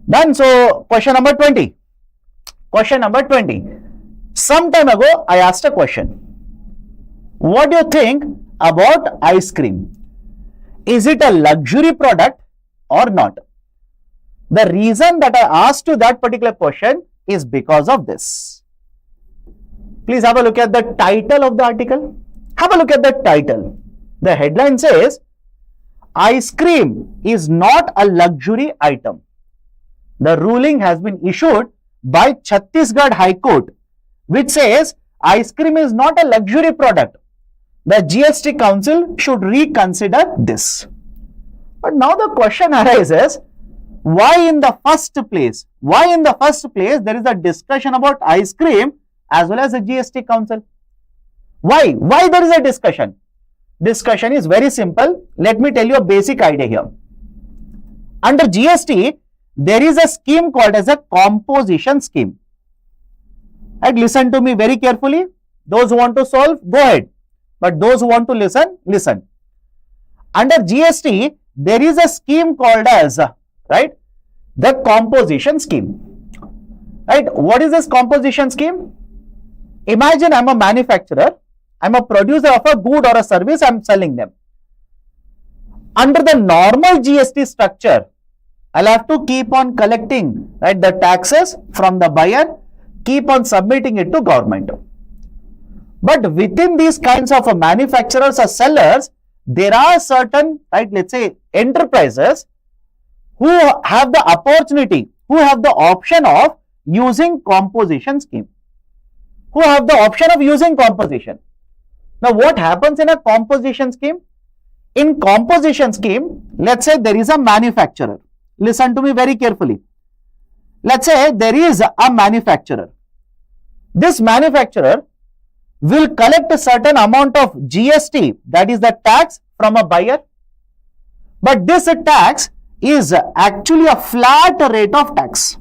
Done. So, question number 20. Question number 20. Some time ago, I asked a question. What do you think about ice cream? Is it a luxury product or not? The reason that I asked you that particular question is because of this. Please have a look at the title of the article. Have a look at the title. The headline says, ice cream is not a luxury item. The ruling has been issued by Chhattisgarh High Court, which says ice cream is not a luxury product. The GST Council should reconsider this. But now the question arises, why in the first place there is a discussion about ice cream as well as the GST Council? Why there is a discussion? Discussion is very simple. Let me tell you a basic idea here. Under GST, there is a scheme called as a composition scheme. And listen to me very carefully. Those who want to solve, go ahead. But those who want to listen, listen. Under GST, there is a scheme called as, right, the composition scheme. Right? What is this composition scheme? Imagine I'm a manufacturer. I'm a producer of a good or a service. I'm selling them. Under the normal GST structure, I'll have to keep on collecting, right, the taxes from the buyer, keep on submitting it to government. But within these kinds of manufacturers or sellers, there are certain, right, let's say enterprises who have the opportunity, who have the option of using composition scheme. Who have the option of using composition. Now, what happens in a composition scheme? In composition scheme, let's say there is a manufacturer. Listen to me very carefully. Let's say there is a manufacturer. This manufacturer will collect a certain amount of GST, that is the tax from a buyer. But this tax is actually a flat rate of tax.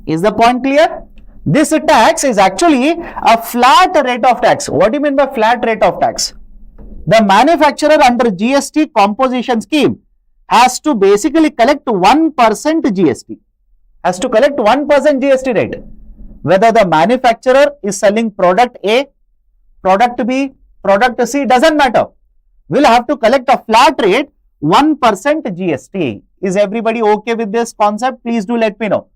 Is the point clear? This tax is actually a flat rate of tax. What do you mean by flat rate of tax? The manufacturer under GST composition scheme has to basically collect 1% GST. Has to collect 1% GST rate. Whether the manufacturer is selling product A, product B, product C, doesn't matter. We'll have to collect a flat rate 1% GST. Is everybody okay with this concept? Please do let me know.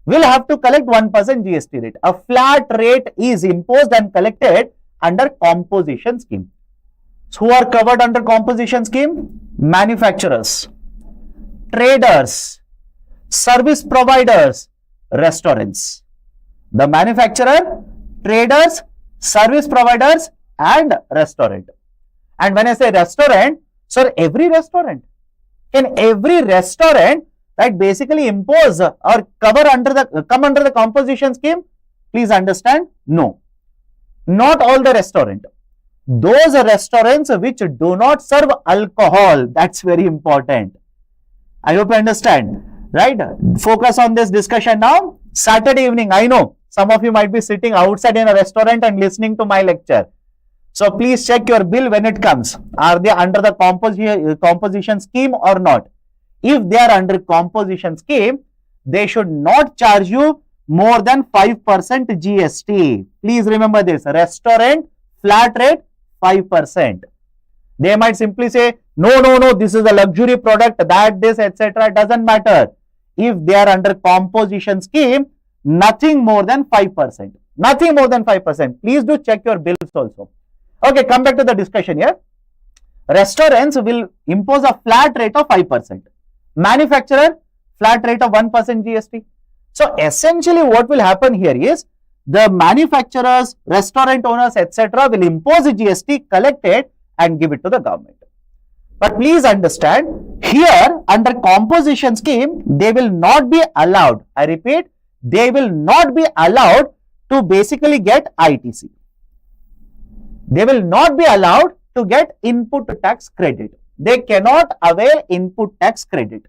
We'll have to collect 1% GST rate. A flat rate is imposed and collected under composition scheme. So who are covered under composition scheme? Manufacturers, traders, service providers, restaurants. The manufacturer, traders, service providers and restaurant. And when I say restaurant, sir, every restaurant. Can every restaurant, right, basically impose or come under the composition scheme? Please understand, no. Not all the restaurant. Those restaurants which do not serve alcohol, that's very important. I hope you understand, right? Focus on this discussion now. Saturday evening, I know some of you might be sitting outside in a restaurant and listening to my lecture. So please check your bill when it comes. Are they under the composition scheme or not? If they are under composition scheme, they should not charge you more than 5% GST. Please remember this. Restaurant, flat rate, 5%. They might simply say, no, this is a luxury product, that, this, etc. Doesn't matter. If they are under composition scheme, nothing more than 5%. Nothing more than 5%. Please do check your bills also. Okay, come back to the discussion here. Restaurants will impose a flat rate of 5%. Manufacturer, flat rate of 1% GST. So essentially what will happen here is the manufacturers, restaurant owners, etc. will impose the GST, collect it and give it to the government. But please understand, here under composition scheme, they will not be allowed, I repeat, they will not be allowed to basically get ITC. They will not be allowed to get input tax credit. They cannot avail input tax credit.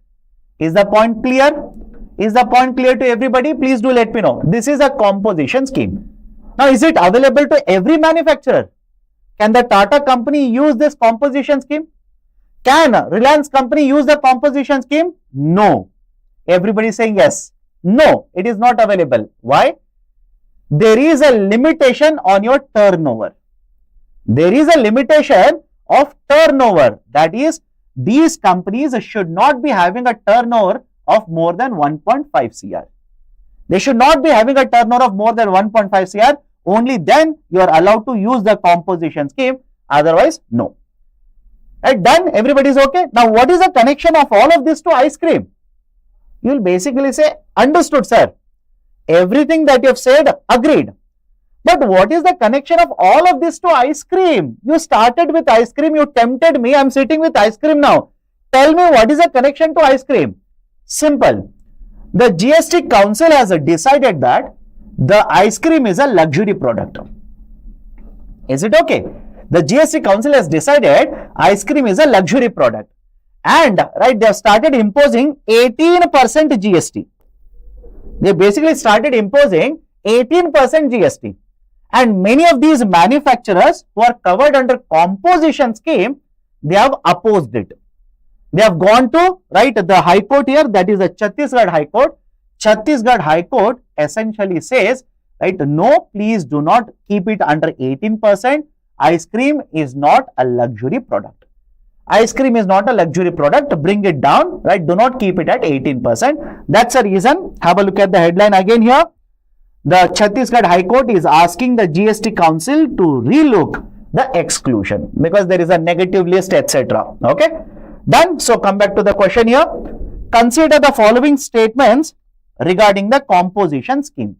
Is the point clear? Is the point clear to everybody? Please do let me know. This is a composition scheme. Now, is it available to every manufacturer? Can the Tata company use this composition scheme? Can Reliance company use the composition scheme? No. Everybody is saying yes. No, it is not available. Why? There is a limitation on your turnover. There is a limitation of turnover. That is, these companies should not be having a turnover of more than 1.5 CR. They should not be having a turnover of more than 1.5 CR. Only then you are allowed to use the composition scheme. otherwise no. Right, done, everybody is okay. Now what is the connection of all of this to ice cream? You will basically say, understood sir, everything that you have said, agreed. But what is the connection of all of this to ice cream? You started with ice cream, you tempted me, I am sitting with ice cream now. Tell me what is the connection to ice cream? Simple. The GST Council has decided that the ice cream is a luxury product. Is it okay? The GST Council has decided ice cream is a luxury product. And right, they have started imposing 18% GST. They basically started imposing 18% GST. And many of these manufacturers who are covered under composition scheme, they have opposed it. They have gone to, right, the High Court here, that is the Chhattisgarh High Court. Chhattisgarh High Court essentially says, right, no, please do not keep it under 18%. Ice cream is not a luxury product. Ice cream is not a luxury product. Bring it down, right? Do not keep it at 18%. That's the reason. Have a look at the headline again here. The Chhattisgarh High Court is asking the GST Council to relook the exclusion because there is a negative list, etc. Okay, done. So come back to the question here. Consider the following statements regarding the composition scheme.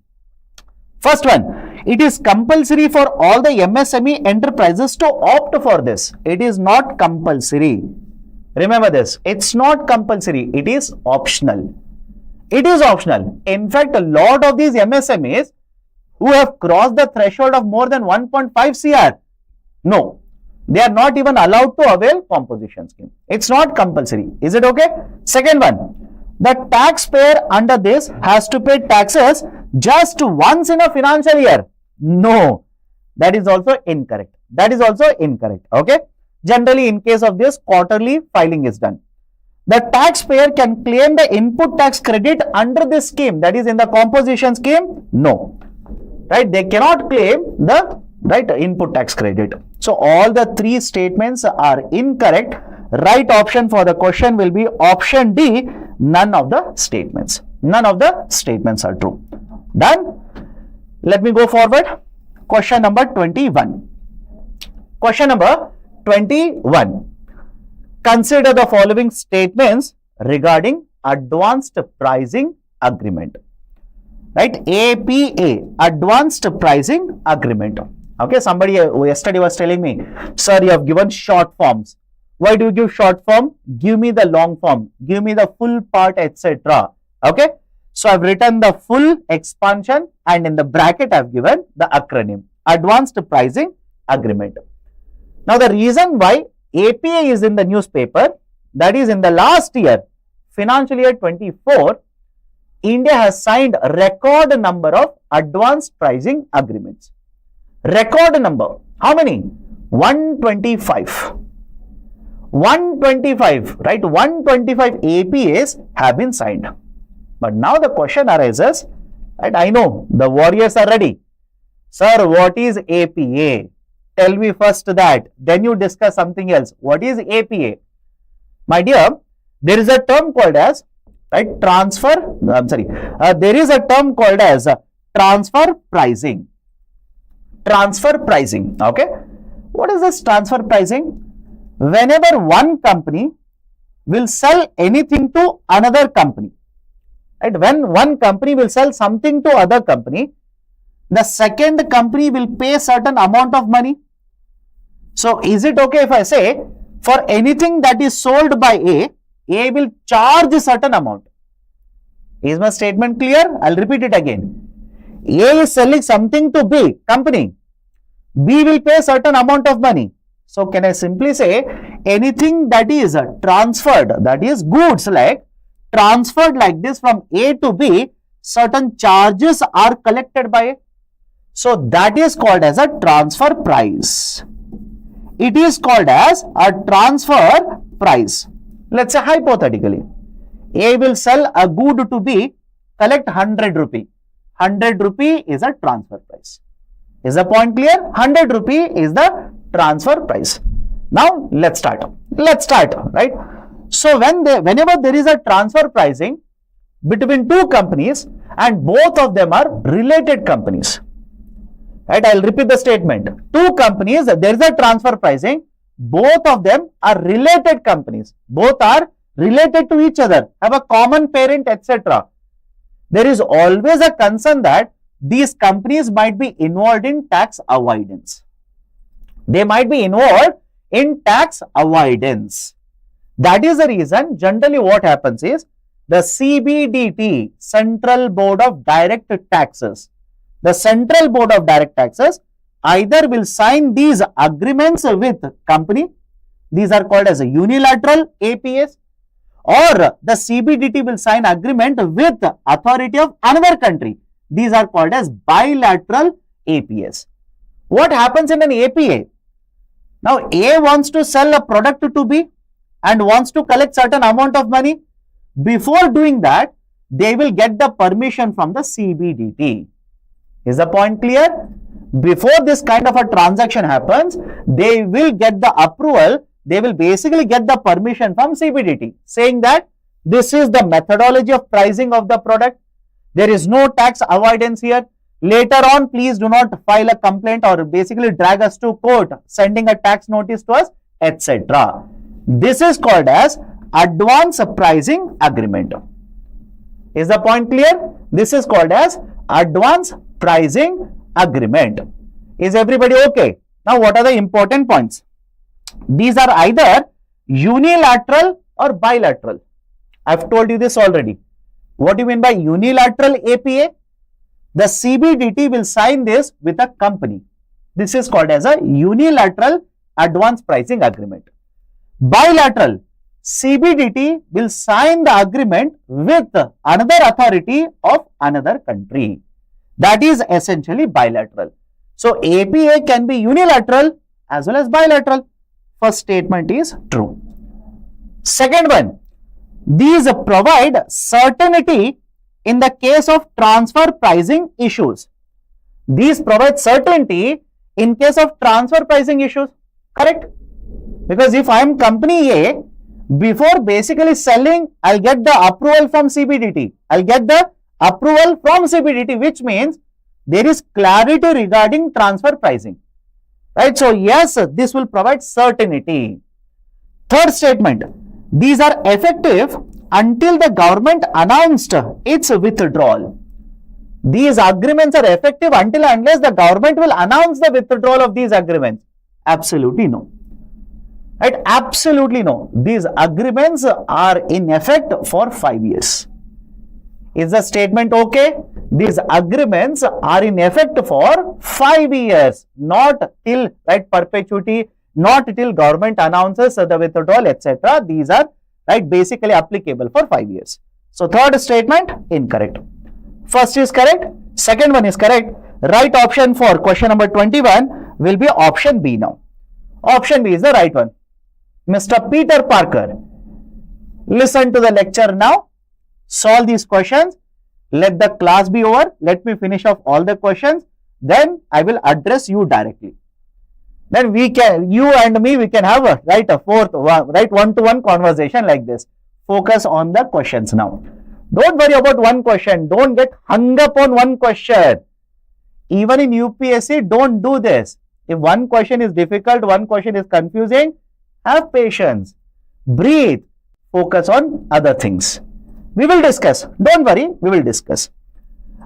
First one, it is compulsory for all the MSME enterprises to opt for this. It is not compulsory. Remember this, it's not compulsory, it is optional. It is optional. In fact, a lot of these MSMEs who have crossed the threshold of more than 1.5 CR, no, they are not even allowed to avail composition scheme. It's not compulsory. Is it okay? Second one, the taxpayer under this has to pay taxes just once in a financial year. No, that is also incorrect. That is also incorrect. Okay. Generally, in case of this, quarterly filing is done. The taxpayer can claim the input tax credit under this scheme, that is in the composition scheme. No, right? They cannot claim the input tax credit. So all the three statements are incorrect. Right option for the question will be option D. None of the statements. None of the statements are true. Done. Let me go forward. Question number 21. Question number 21. Consider the following statements regarding advanced pricing agreement. Right? APA, advanced pricing agreement. Okay, somebody yesterday was telling me, sir, you have given short forms. Why do you give short form? Give me the long form. Give me the full part, etc. Okay. So I've written the full expansion and in the bracket I've given the acronym Advanced Pricing Agreement. Now the reason why APA is in the newspaper, that is in the last year, financial year 24, India has signed a record number of advanced pricing agreements. Record number. How many? 125. 125, right? 125 APAs have been signed. But now the question arises, right? I know the warriors are ready. Sir, what is APA? Tell me first that, then you discuss something else. What is APA? My dear, there is a term called as, right, there is a term called as transfer pricing. Transfer pricing, okay? What is this transfer pricing? Whenever one company will sell anything to another company, right? When one company will sell something to other company, the second company will pay certain amount of money. So, is it okay if I say, for anything that is sold by A will charge a certain amount? Is my statement clear? I'll repeat it again. A is selling something to B company. B will pay a certain amount of money. So, can I simply say anything that is transferred, that is goods like transferred like this from A to B, certain charges are collected by A. So, that is called as a transfer price. It is called as a transfer price. Let's say hypothetically, A will sell a good to B, collect 100 rupee. 100 rupee is a transfer price. Is the point clear? 100 rupee is the transfer price. Now, let's start. Right? So, whenever there is a transfer pricing between two companies and both of them are related companies. Right, I'll repeat the statement. Two companies, there is a transfer pricing. Both of them are related companies. Both are related to each other, have a common parent, etc. There is always a concern that these companies might be involved in tax avoidance. They might be involved in tax avoidance. That is the reason generally what happens is the CBDT, Central Board of Direct Taxes, the Central Board of Direct Taxes either will sign these agreements with company, these are called as a unilateral APS, or the CBDT will sign agreement with authority of another country. These are called as bilateral APS. What happens in an APA? Now A wants to sell a product to B and wants to collect certain amount of money. Before doing that, they will get the permission from the CBDT. Is the point clear? Before this kind of a transaction happens, they will get the approval. They will basically get the permission from CBDT saying that this is the methodology of pricing of the product. There is no tax avoidance here. Later on, please do not file a complaint or basically drag us to court, sending a tax notice to us, etc. This is called as advance pricing agreement. Is the point clear? This is called as advance pricing agreement. Is everybody okay? Now, what are the important points? These are either unilateral or bilateral. I've told you this already. What do you mean by unilateral APA? The CBDT will sign this with a company. This is called as a unilateral advance pricing agreement. Bilateral, CBDT will sign the agreement with another authority of another country. That is essentially bilateral. So, APA can be unilateral as well as bilateral. First statement is true. Second one, these provide certainty in the case of transfer pricing issues. These provide certainty in case of transfer pricing issues. Correct? Because if I am company A, before basically selling, I'll get the approval from CBDT. I'll get the approval from CBDT, which means there is clarity regarding transfer pricing. Right? So, yes, this will provide certainty. Third statement, these are effective until the government announced its withdrawal. These agreements are effective until and unless the government will announce the withdrawal of these agreements. Absolutely no. Right? Absolutely no. These agreements are in effect for 5 years. Is the statement okay? These agreements are in effect for 5 years, not till perpetuity, not till government announces the withdrawal, etc. These are basically applicable for 5 years. So, third statement incorrect. First is correct, second one is correct. Right option for question number 21 will be option B now. Option B is the right one. Mr. Peter Parker, listen to the lecture now. Solve these questions. Let the class be over. Let me finish off all the questions. Then I will address you directly. Then we can, you and me, we can have a fourth, one-to-one conversation like this. Focus on the questions now. Don't worry about one question. Don't get hung up on one question. Even in UPSC, don't do this. If one question is difficult, one question is confusing, have patience. Breathe. Focus on other things. We will discuss. Don't worry, we will discuss.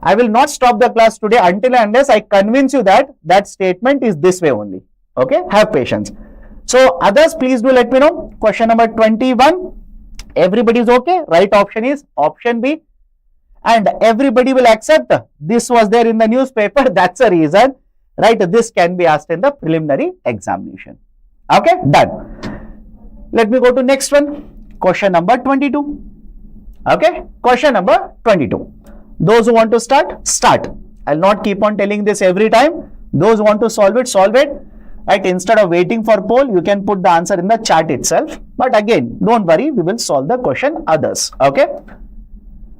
I will not stop the class today until and unless I convince you that that statement is this way only. Okay, have patience. So, others, please do let me know. Question number 21. Everybody is okay. Right option is option B. And everybody will accept this was there in the newspaper. That's a reason. Right, this can be asked in the preliminary examination. Okay, done. Let me go to next one. Question number 22. Okay, question number 22. Those who want to start, start. I'll not keep on telling this every time. Those who want to solve it, solve it. Right, instead of waiting for poll, you can put the answer in the chat itself. But again, don't worry, we will solve the question others. Okay.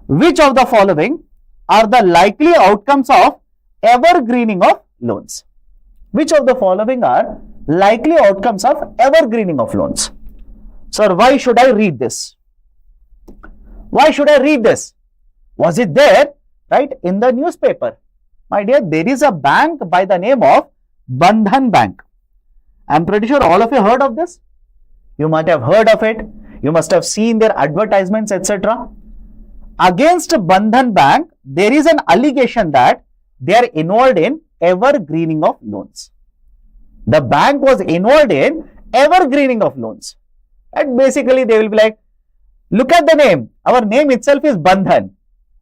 Which of the following are the likely outcomes of evergreening of loans? Which of the following are likely outcomes of evergreening of loans? Sir, why should I read this? Why should I read this? Was it there, right, in the newspaper? My dear, there is a bank by the name of Bandhan Bank. I'm pretty sure all of you heard of this. You might have heard of it. You must have seen their advertisements, etc. Against Bandhan Bank, there is an allegation that they are involved in evergreening of loans. The bank was involved in evergreening of loans. And basically, they will be like, look at the name. Our name itself is Bandhan.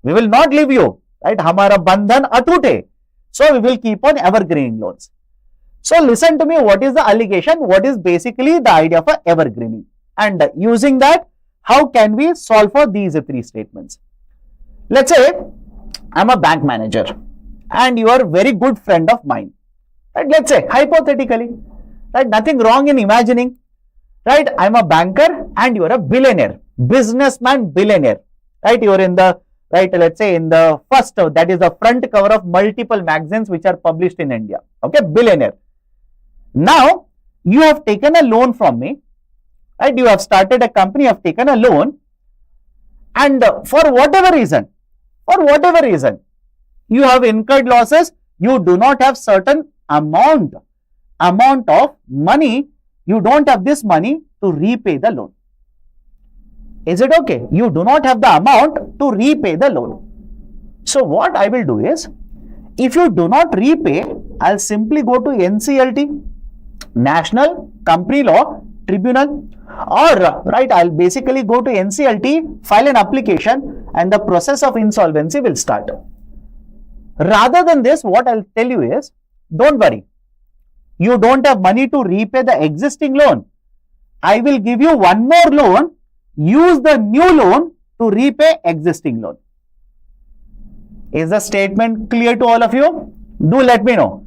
We will not leave you. Right? Hamara Bandhan atute. So, we will keep on evergreening loans. So, listen to me. What is the allegation? What is basically the idea of evergreening? And using that, how can we solve for these three statements? Let's say, I'm a bank manager and you are a very good friend of mine. Right? Let's say, hypothetically, right? Nothing wrong in imagining. Right? I'm a banker and you are a billionaire, businessman billionaire. Right? You are in the, right, let's say in the first, that is the front cover of multiple magazines which are published in India. Okay, billionaire. Now, you have taken a loan from me. Right? You have started a company, you have taken a loan, and for whatever reason, you have incurred losses, you do not have certain amount of money, you don't have this money to repay the loan. Is it okay? You do not have the amount to repay the loan. So what I will do is, if you do not repay, I'll simply go to NCLT, National Company Law Tribunal, or right, I'll basically go to NCLT, file an application, and the process of insolvency will start. Rather than this, what I'll tell you is, don't worry. You don't have money to repay the existing loan. I will give you one more loan. Use the new loan to repay existing loan. Is the statement clear to all of you? Do let me know.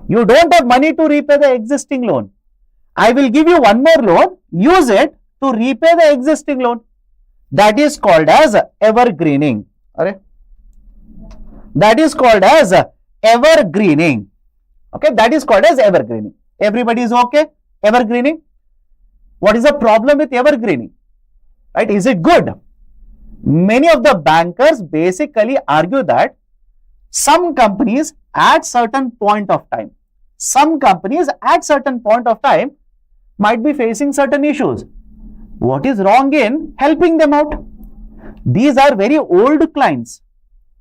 You don't have money to repay the existing loan. I will give you one more loan. Use it to repay the existing loan. That is called as evergreening. That is called as evergreening. Okay, that is called as evergreening. Everybody is okay? Evergreening. What is the problem with evergreening? Right? Is it good? Many of the bankers basically argue that some companies at certain point of time might be facing certain issues. What is wrong in helping them out? These are very old clients.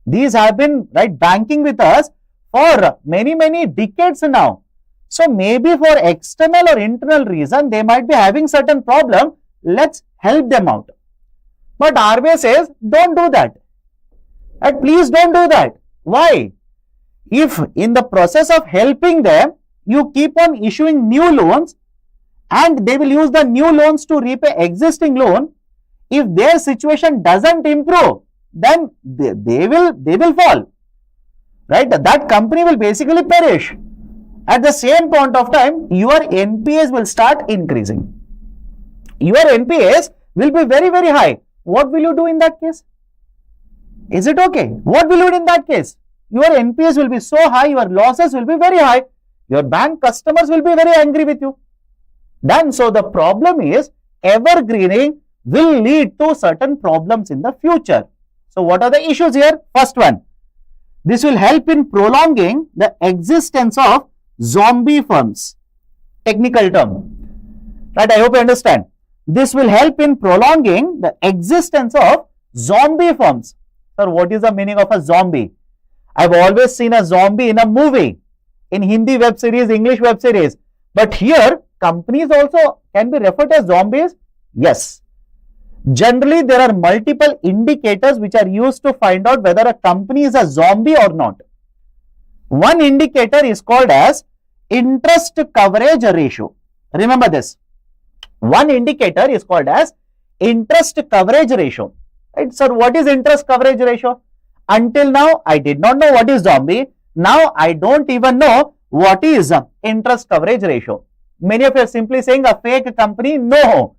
These have been banking with us for many decades now. So maybe for external or internal reason, they might be having certain problem. Let's help them out. But RBI says, don't do that. And please don't do that. Why? If in the process of helping them, you keep on issuing new loans and they will use the new loans to repay existing loan, if their situation doesn't improve, then they will fall. Right? That company will basically perish. At the same point of time, your NPAs will start increasing. Your NPAs will be very high. What will you do in that case? Is it okay? What will you do in that case? Your NPAs will be so high, your losses will be very high. Your bank customers will be very angry with you. Then, so the problem is, evergreening will lead to certain problems in the future. So, what are the issues here? First one, this will help in prolonging the existence of zombie firms. Technical term. Right, I hope you understand. This will help in prolonging the existence of zombie firms. Sir, what is the meaning of a zombie? I've always seen a zombie in a movie, in Hindi web series, English web series. But here, companies also can be referred as zombies? Yes. Generally, there are multiple indicators which are used to find out whether a company is a zombie or not. One indicator is called as interest coverage ratio. Remember this. One indicator is called as interest coverage ratio. Right? Sir, what is interest coverage ratio? Until now, I did not know what is zombie. Now, I don't even know what is interest coverage ratio. Many of you are simply saying a fake company. No,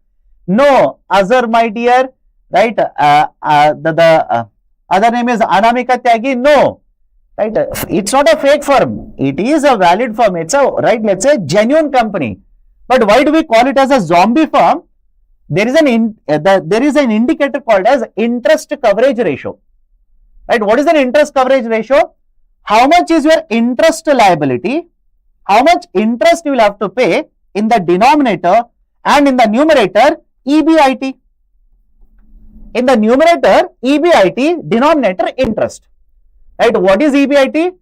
Azhar, my dear, right? The other name is Anamika Tyagi. No, right? It's not a fake firm. It is a valid firm. It's a, right, let's say, genuine company. But why do we call it as a zombie firm? There is an indicator called as interest coverage ratio. Right? What is an interest coverage ratio? how much is your interest liability, how much interest you will have to pay in the denominator, and in the numerator EBIT. In the numerator EBIT, denominator interest. Right? What is EBIT?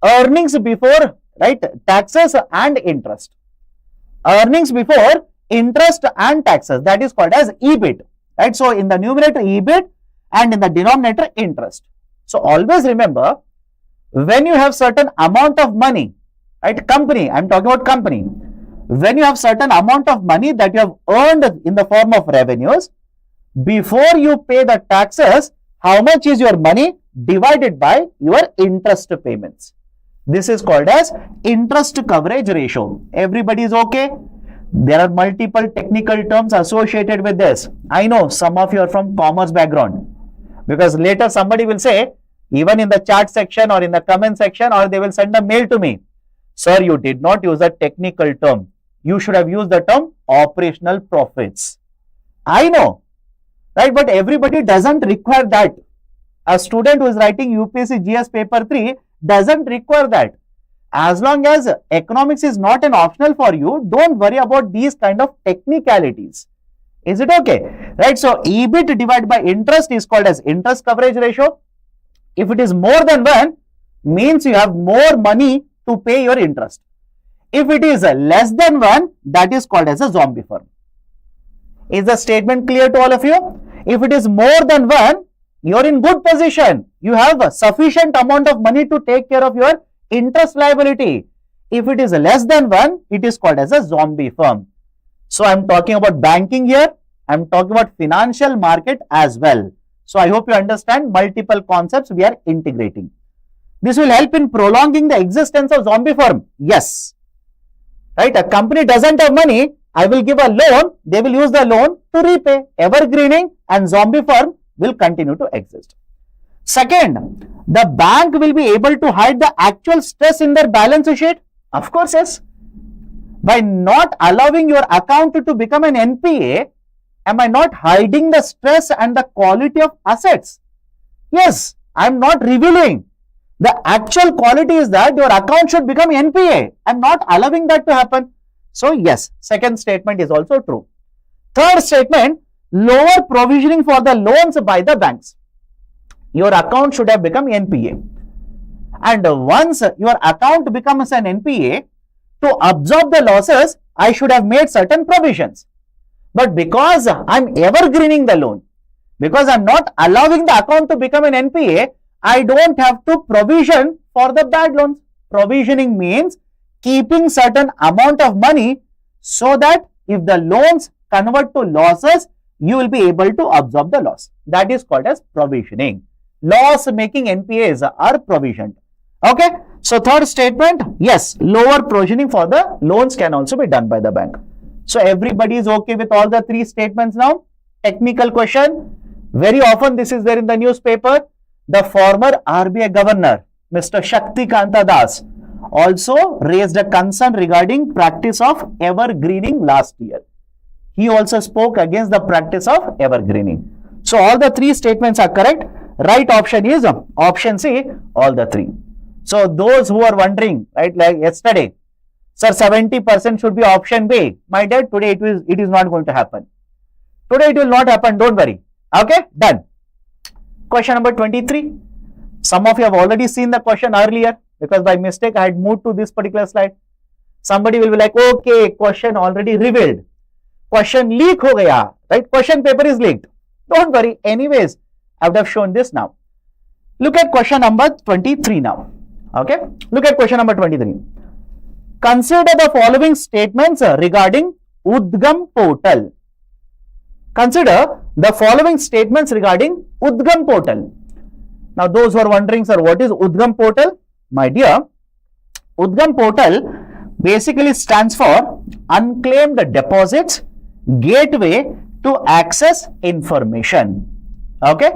Earnings before, right, taxes and interest. Earnings before interest and taxes, that is called as EBIT. Right? So in the numerator EBIT and in the denominator interest. So always remember, when you have certain amount of money, right, company, I'm talking about company, when you have certain amount of money that you have earned in the form of revenues, before you pay the taxes, how much is your money divided by your interest payments. This is called as interest coverage ratio. Everybody is okay? There are multiple technical terms associated with this. I know some of you are from commerce background, because later somebody will say, even in the chat section or in the comment section, or they will send a mail to me, sir, you did not use a technical term. You should have used the term operational profits. I know, right? But everybody doesn't require that. A student who is writing UPSC GS paper 3 doesn't require that. As long as economics is not an optional for you, don't worry about these kind of technicalities. Is it okay? Right? So EBIT divided by interest is called as interest coverage ratio. If it is more than 1, means you have more money to pay your interest. If it is less than 1, that is called as a zombie firm. Is the statement clear to all of you? If it is more than 1, you are in good position. You have a sufficient amount of money to take care of your interest liability. If it is less than 1, it is called as a zombie firm. So I am talking about banking here. I am talking about financial market as well. So I hope you understand multiple concepts we are integrating. This will help in prolonging the existence of zombie firm. Yes. Right? A company doesn't have money. I will give a loan. They will use the loan to repay. Evergreening and zombie firm will continue to exist. Second, the bank will be able to hide the actual stress in their balance sheet. Of course, yes. By not allowing your account to become an NPA, am I not hiding the stress and the quality of assets? Yes, I am not revealing. The actual quality is that your account should become NPA. I am not allowing that to happen. So, yes, second statement is also true. Third statement, lower provisioning for the loans by the banks. Your account should have become NPA. And once your account becomes an NPA, to absorb the losses, I should have made certain provisions. But because I'm evergreening the loan, because I'm not allowing the account to become an NPA, I don't have to provision for the bad loans. Provisioning means keeping certain amount of money so that if the loans convert to losses, you will be able to absorb the loss. That is called as provisioning. Loss-making NPAs are provisioned. Okay. So, third statement, yes, lower provisioning for the loans can also be done by the bank. So, everybody is okay with all the three statements now. Technical question. Very often this is there in the newspaper. The former RBI governor, Mr. Shakti Kanta Das, also raised a concern regarding practice of evergreening last year. He also spoke against the practice of evergreening. So, all the three statements are correct. Right option is option C, all the three. So, those who are wondering, right, like yesterday, sir, 70% should be option B. My dear, today it is not going to happen. Today it will not happen, don't worry. Okay, done. Question number 23. Some of you have already seen the question earlier because by mistake I had moved to this particular slide. Somebody will be like, okay, question already revealed. Question leak ho gaya, right? Question paper is leaked. Don't worry, anyways, I would have shown this now. Look at question number 23 now. Okay, look at question number 23. Consider the following statements regarding UDGAM portal. Consider the following statements regarding UDGAM portal. Now, those who are wondering, sir, what is UDGAM portal? My dear, UDGAM portal basically stands for Unclaimed Deposits Gateway to Access Information. Okay,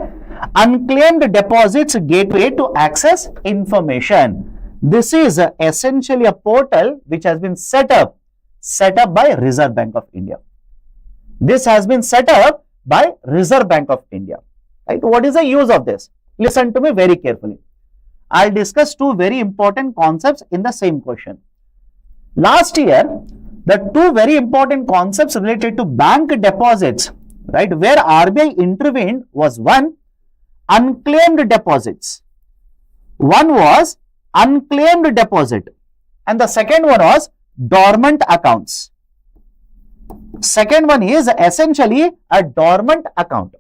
Unclaimed Deposits Gateway to Access Information. This is essentially a portal which has been set up by Reserve Bank of India. This has been set up by Reserve Bank of India. Right? What is the use of this? Listen to me very carefully. I'll discuss two very important concepts in the same question. Last year, the two very important concepts related to bank deposits, right, where RBI intervened was one, unclaimed deposits. One was unclaimed deposit and the second one was dormant accounts. Second one is essentially a dormant account.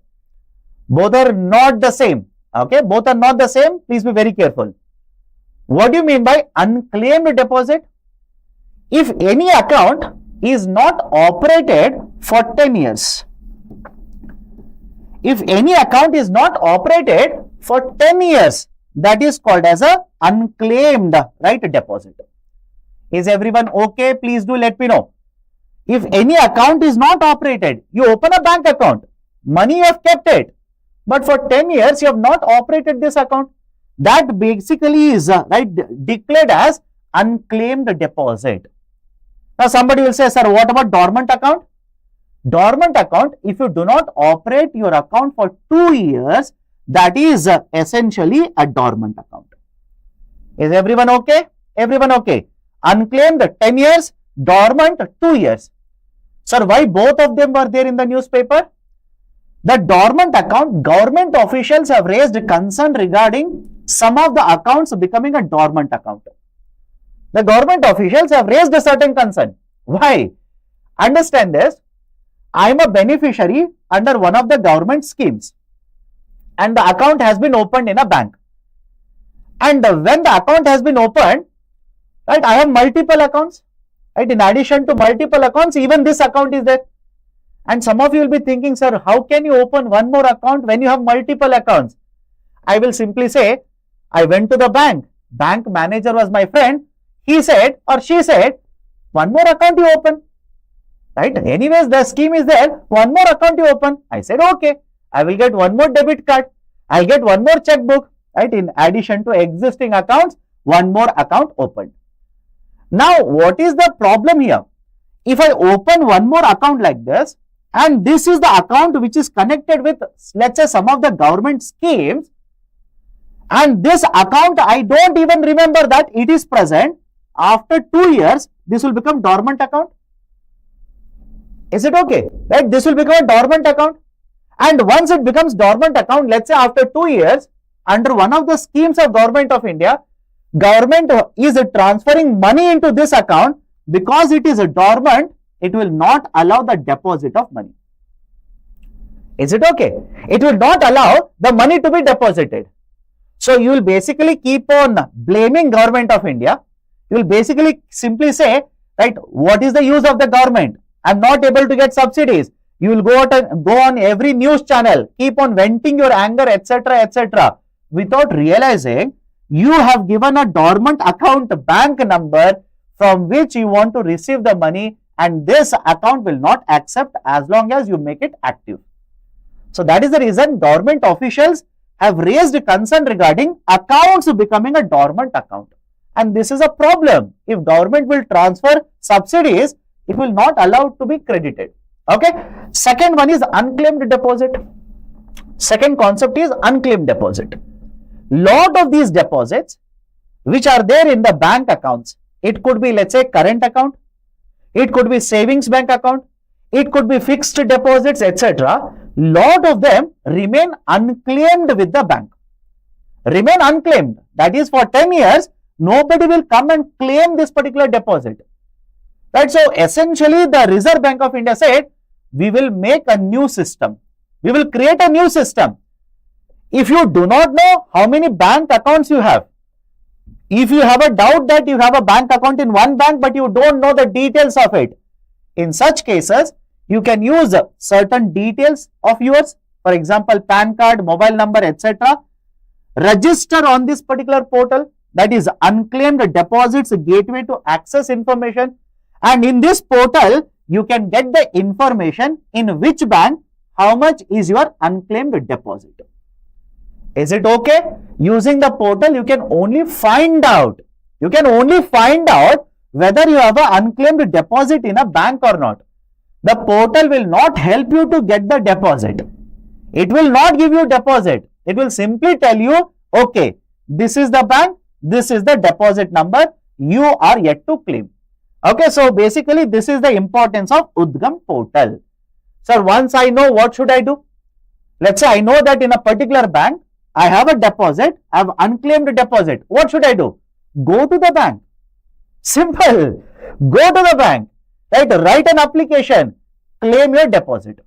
Both are not the same. Okay, both are not the same. Please be very careful. What do you mean by unclaimed deposit? If any account is not operated for 10 years, if any account is not operated for 10 years, that is called as a unclaimed, right, deposit. Is everyone okay? Please do let me know. If any account is not operated, you open a bank account, money you have kept it, but for 10 years you have not operated this account, that basically is declared as unclaimed deposit. Now somebody will say, sir, what about dormant account? Dormant account, if you do not operate your account for 2 years, that is essentially a dormant account. Is everyone okay? Everyone okay? Unclaimed 10 years, dormant 2 years. Sir, why both of them were there in the newspaper? The dormant account, government officials have raised concern regarding some of the accounts becoming a dormant account. The government officials have raised a certain concern. Why? Understand this. I am a beneficiary under one of the government schemes and the account has been opened in a bank. And when the account has been opened, right, I have multiple accounts. Right, in addition to multiple accounts, even this account is there. And some of you will be thinking, sir, how can you open one more account when you have multiple accounts? I will simply say, I went to the bank. Bank manager was my friend. He said or she said, one more account you open. Right? Anyways, the scheme is there. One more account you open. I said, okay, I will get one more debit card. I'll get one more checkbook. Right? In addition to existing accounts, one more account opened. Now, what is the problem here? If I open one more account like this, and this is the account which is connected with, let's say, some of the government schemes, and this account, I don't even remember that it is present, after 2 years, this will become dormant account. Is it okay? Right? This will become a dormant account. And once it becomes dormant account, let's say after 2 years, under one of the schemes of Government of India, government is transferring money into this account. Because it is a dormant, it will not allow the deposit of money. Is it okay? It will not allow the money to be deposited. So you will basically keep on blaming Government of India. You will basically simply say, right, what is the use of the government? I am not able to get subsidies. You will go on every news channel, keep on venting your anger, etc., without realizing you have given a dormant account bank number from which you want to receive the money, and this account will not accept as long as you make it active. So that is the reason government officials have raised concern regarding accounts becoming a dormant account. And this is a problem. If government will transfer subsidies, it will not allow to be credited. Okay. Second one is unclaimed deposit. Second concept is unclaimed deposit. Lot of these deposits which are there in the bank accounts, it could be, let's say, current account, it could be savings bank account, it could be fixed deposits, etc. Lot of them remain unclaimed with the bank. Remain unclaimed. That is, for 10 years, nobody will come and claim this particular deposit. Right? So essentially, the Reserve Bank of India said, we will make a new system. We will create a new system. If you do not know how many bank accounts you have, if you have a doubt that you have a bank account in one bank but you don't know the details of it, in such cases, you can use certain details of yours, for example, PAN card, mobile number, etc. Register on this particular portal, that is Unclaimed Deposits Gateway to access information. And in this portal, you can get the information in which bank, how much is your unclaimed deposit. Is it okay? Using the portal, you can only find out. You can only find out whether you have an unclaimed deposit in a bank or not. The portal will not help you to get the deposit. It will not give you deposit. It will simply tell you, okay, this is the bank, this is the deposit number you are yet to claim. Okay, so basically this is the importance of UDGAM portal. Sir, once I know, what should I do? Let's say I know that in a particular bank, I have a deposit, I have unclaimed deposit. What should I do? Go to the bank. Simple. Go to the bank. Right? Write an application. Claim your deposit.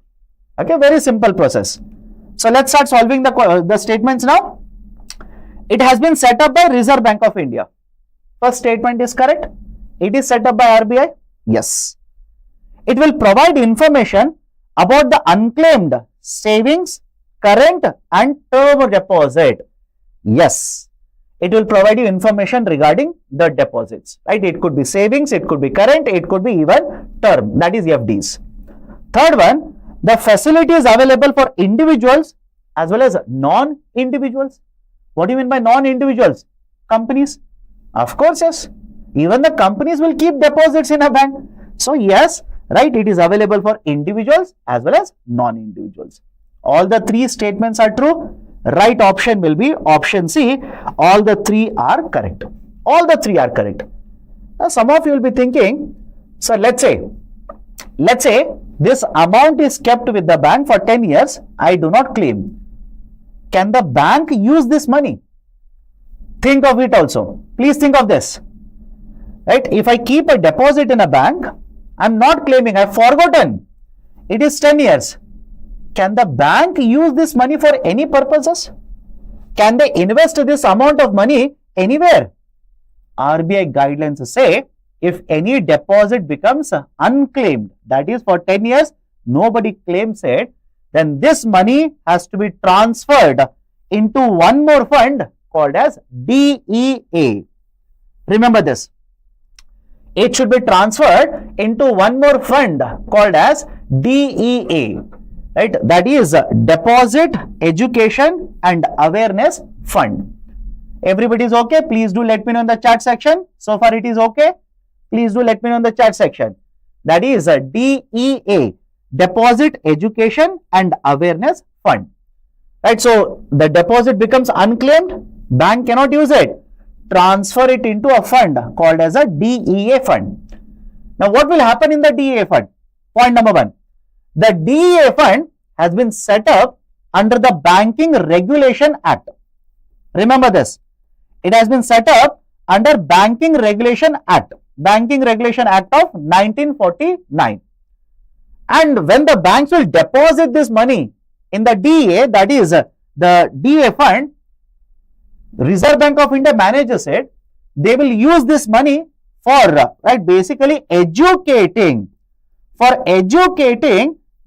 Okay, very simple process. So let's start solving the statements now. It has been set up by Reserve Bank of India. First statement is correct. It is set up by RBI. Yes. It will provide information about the unclaimed savings, current and term deposit. Yes. It will provide you information regarding the deposits. Right? It could be savings, it could be current, it could be even term. That is FDs. Third one, the facility is available for individuals as well as non-individuals. What do you mean by non-individuals? Companies. Of course, yes. Even the companies will keep deposits in a bank. So, yes, right, it is available for individuals as well as non-individuals. All the three statements are true. Right option will be option C. All the three are correct. All the three are correct. Now, some of you will be thinking, so let's say this amount is kept with the bank for 10 years. I do not claim. Can the bank use this money? Think of it also. Please think of this. Right? If I keep a deposit in a bank, I'm not claiming, I've forgotten. It is 10 years. Can the bank use this money for any purposes? Can they invest this amount of money anywhere? RBI guidelines say, if any deposit becomes unclaimed, that is for 10 years, nobody claims it, then this money has to be transferred into one more fund called as DEA. Remember this. It should be transferred into one more fund called as DEA. Right? That is Deposit, Education and Awareness Fund. Everybody is okay? Please do let me know in the chat section. So far it is okay? Please do let me know in the chat section. That is DEA, Deposit, Education and Awareness Fund. Right? So the deposit becomes unclaimed. Bank cannot use it. Transfer it into a fund called as a DEA fund. Now what will happen in the DEA fund? Point number one. The DEA fund has been set up under the Banking Regulation Act. Remember this. It has been set up under Banking Regulation Act. Banking Regulation Act of 1949. And when the banks will deposit this money in the DEA, that is the DEA fund, Reserve Bank of India manages it. They will use this money for basically educating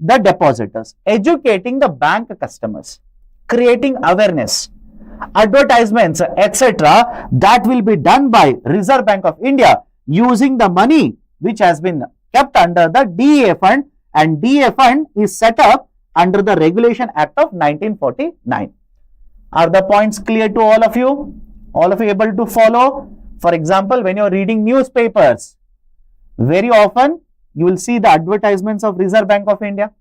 the depositors, educating the bank customers, creating awareness, advertisements, etc. That will be done by Reserve Bank of India using the money which has been kept under the DEA fund, and DEA fund is set up under the Regulation Act of 1949. Are the points clear to all of you? All of you able to follow? For example, when you are reading newspapers, very often you will see the advertisements of Reserve Bank of India.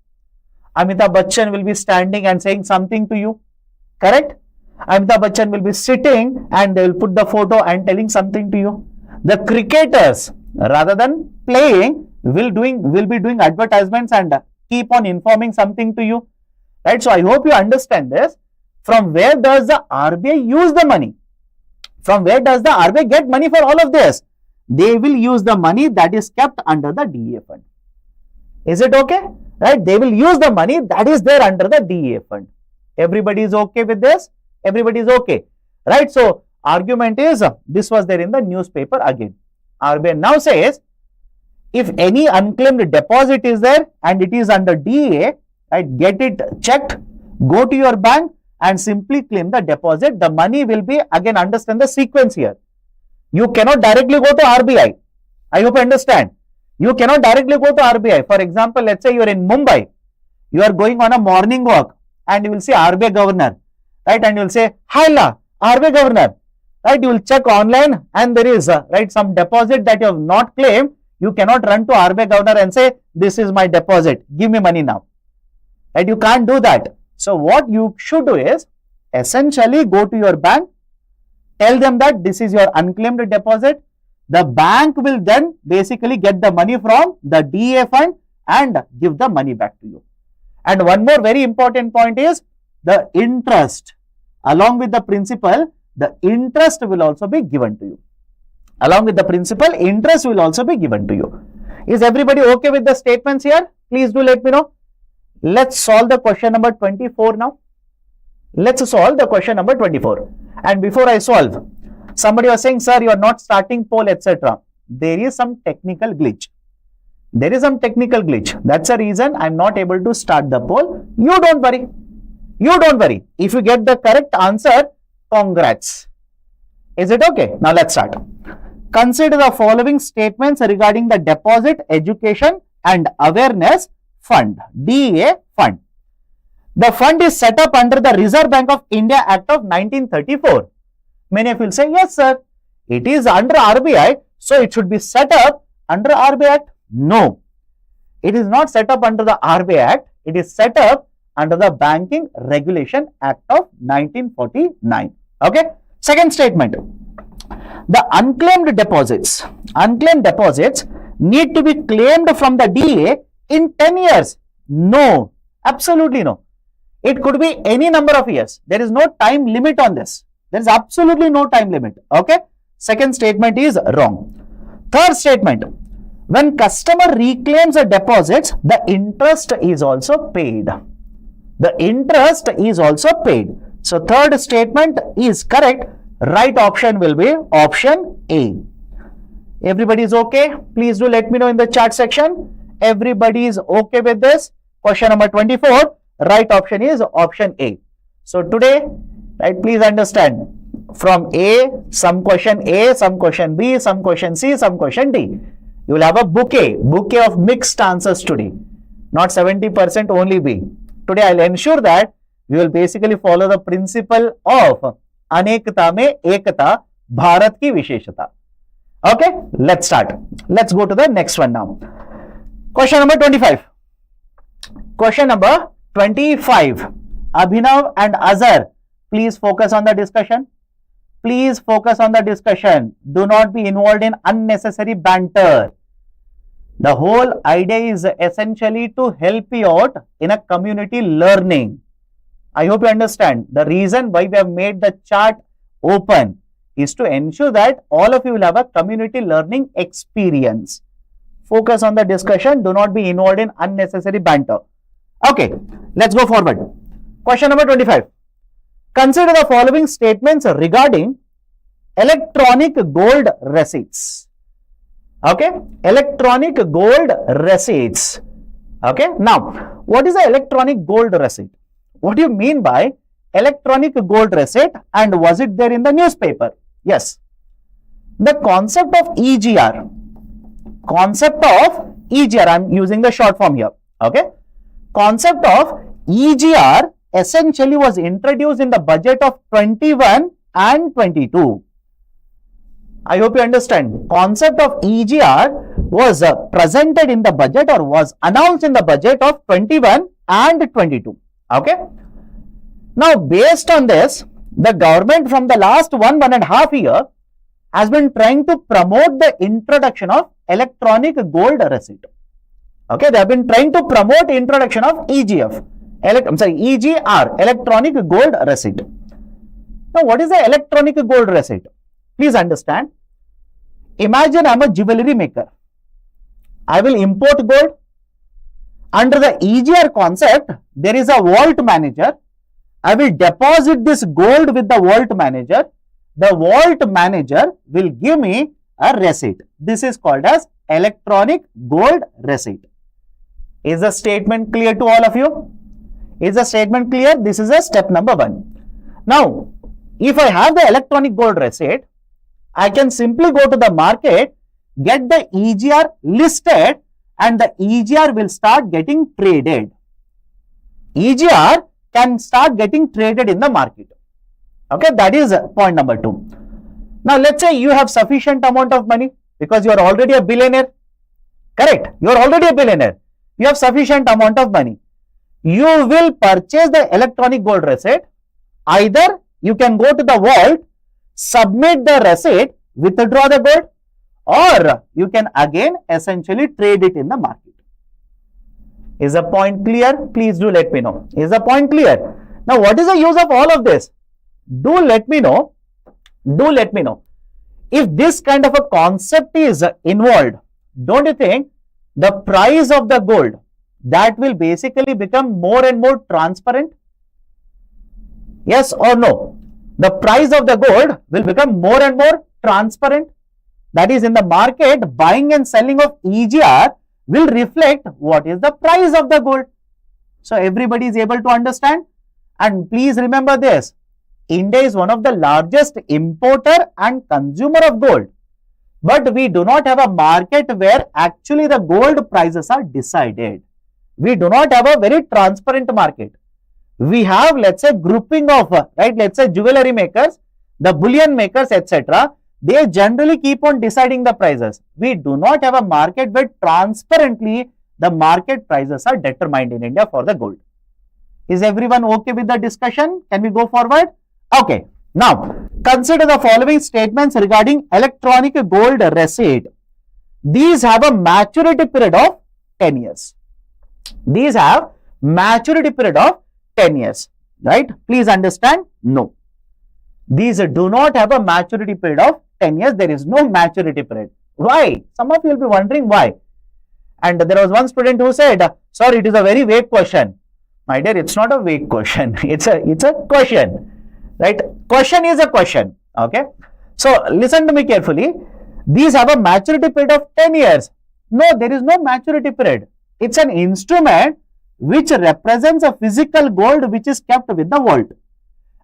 Amitabh Bachchan will be standing and saying something to you. Correct? Amitabh Bachchan will be sitting and they will put the photo and telling something to you. The cricketers, rather than playing, will be doing advertisements and keep on informing something to you. Right? So I hope you understand this. From where does the RBI use the money? From where does the RBI get money for all of this? They will use the money that is kept under the DEA fund. Is it okay? Right? They will use the money that is there under the DEA fund. Everybody is okay with this? Everybody is okay. Right? So, argument is, this was there in the newspaper again. RBI now says, if any unclaimed deposit is there and it is under DEA, right, get it checked, go to your bank and simply claim the deposit. The money will be, again understand the sequence here. You cannot directly go to RBI. I hope you understand. You cannot directly go to RBI. For example, let's say you are in Mumbai. You are going on a morning walk and you will see RBI governor. Right? And you will say, Hi, RBI governor. Right? You will check online and there is some deposit that you have not claimed. You cannot run to RBI governor and say, this is my deposit. Give me money now. Right? You can't do that. So what you should do is essentially go to your bank, tell them that this is your unclaimed deposit. The bank will then basically get the money from the DA fund and give the money back to you. And one more very important point is the interest. Along with the principal, the interest will also be given to you. Along with the principal, interest will also be given to you. Is everybody okay with the statements here? Please do let me know. Let's solve the question number 24 now. Let's solve the question number 24. And before I solve, somebody was saying, sir, you are not starting poll, etc. There is some technical glitch. There is some technical glitch. That's the reason I'm not able to start the poll. You don't worry. You don't worry. If you get the correct answer, congrats. Is it okay? Now let's start. Consider the following statements regarding the Deposit, Education and Awareness Fund, DA fund. The fund is set up under the Reserve Bank of India Act of 1934. Many of you will say, yes sir, it is under RBI, so it should be set up under RBI Act. No, it is not set up under the RBI Act. It is set up under the Banking Regulation Act of 1949. Okay. Second statement. The unclaimed deposits need to be claimed from the DA in 10 years. No, absolutely no. It could be any number of years. There is no time limit on this. There is absolutely no time limit. Okay. Second statement is wrong. Third statement. When customer reclaims the deposits, the interest is also paid. The interest is also paid. So third statement is correct. Right option will be option A. Everybody is okay? Please do let me know in the chat section. Everybody is okay with this? Question number 24. Right option is option A. So today, right, please understand, from A, some question B, some question C, some question D. You will have a bouquet of mixed answers today. Not 70% only B. Today I will ensure that we will basically follow the principle of Anekta mein ekta, Bharat ki visheshata. Okay, let's start. Let's go to the next one now. Question number 25. Question number 25. Abhinav and Azhar, please focus on the discussion. Please focus on the discussion. Do not be involved in unnecessary banter. The whole idea is essentially to help you out in a community learning. I hope you understand. The reason why we have made the chat open is to ensure that all of you will have a community learning experience. Focus on the discussion. Do not be involved in unnecessary banter. Okay, let's go forward. Question number 25. Consider the following statements regarding electronic gold receipts. Okay, electronic gold receipts. Okay, now what is the electronic gold receipt? What do you mean by electronic gold receipt, and was it there in the newspaper? Yes. The concept of EGR, I'm using the short form here. Okay. Concept of EGR essentially was introduced in the budget of 21 and 22. I hope you understand. Concept of EGR was presented in the budget or was announced in the budget of 21 and 22. Okay. Now, based on this, the government from the last 1.5 years has been trying to promote the introduction of electronic gold receipt. Okay, they have been trying to promote introduction of EGR, electronic gold receipt. Now, what is the electronic gold receipt? Please understand. Imagine I am a jewelry maker. I will import gold. Under the EGR concept, there is a vault manager. I will deposit this gold with the vault manager. The vault manager will give me a receipt. This is called as electronic gold receipt. Is the statement clear to all of you? Is the statement clear? This is a step number 1. Now, if I have the electronic gold receipt, I can simply go to the market, get the EGR listed, and the EGR will start getting traded. EGR can start getting traded in the market. Okay, that is point number 2. Now, let's say you have sufficient amount of money because you are already a billionaire. Correct? You are already a billionaire. You have sufficient amount of money. You will purchase the electronic gold receipt. Either you can go to the vault, submit the receipt, withdraw the gold, or you can again essentially trade it in the market. Is the point clear? Please do let me know. Is the point clear? Now, what is the use of all of this? Do let me know. Do let me know. If this kind of a concept is involved, don't you think the price of the gold, that will basically become more and more transparent? Yes or no? The price of the gold will become more and more transparent. That is, in the market, buying and selling of EGR will reflect what is the price of the gold. So, everybody is able to understand. And please remember this, India is one of the largest importer and consumer of gold. But we do not have a market where actually the gold prices are decided. We do not have a very transparent market. We have, let's say, grouping of, right, let's say jewelry makers, the bullion makers, etc. They generally keep on deciding the prices. We do not have a market where transparently the market prices are determined in India for the gold. Is everyone okay with the discussion? Can we go forward? Okay. Now, consider the following statements regarding electronic gold receipt. These have a maturity period of 10 years. These have maturity period of 10 years. Right? Please understand? No. These do not have a maturity period of 10 years. There is no maturity period. Why? Some of you will be wondering why. And there was one student who said, sir, it is a very vague question. My dear, it's not a vague question. It's a question. Right? Question is a question. Okay. So, listen to me carefully. These have a maturity period of 10 years. No, there is no maturity period. It's an instrument which represents a physical gold which is kept with the vault.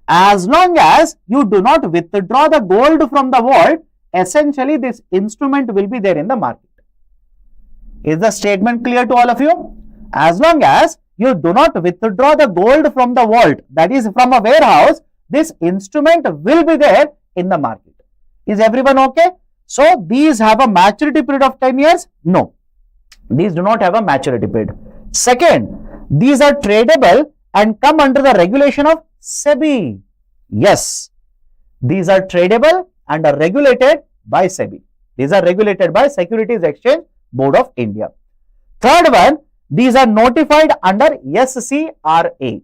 As long as you do not withdraw the gold from the vault, essentially this instrument will be there in the market. Is the statement clear to all of you? As long as you do not withdraw the gold from the vault, that is from a warehouse, this instrument will be there in the market. Is everyone okay? So, these have a maturity period of 10 years? No. These do not have a maturity period. Second, these are tradable and come under the regulation of SEBI. Yes, these are tradable and are regulated by SEBI. These are regulated by Securities Exchange Board of India. Third one, these are notified under SCRA.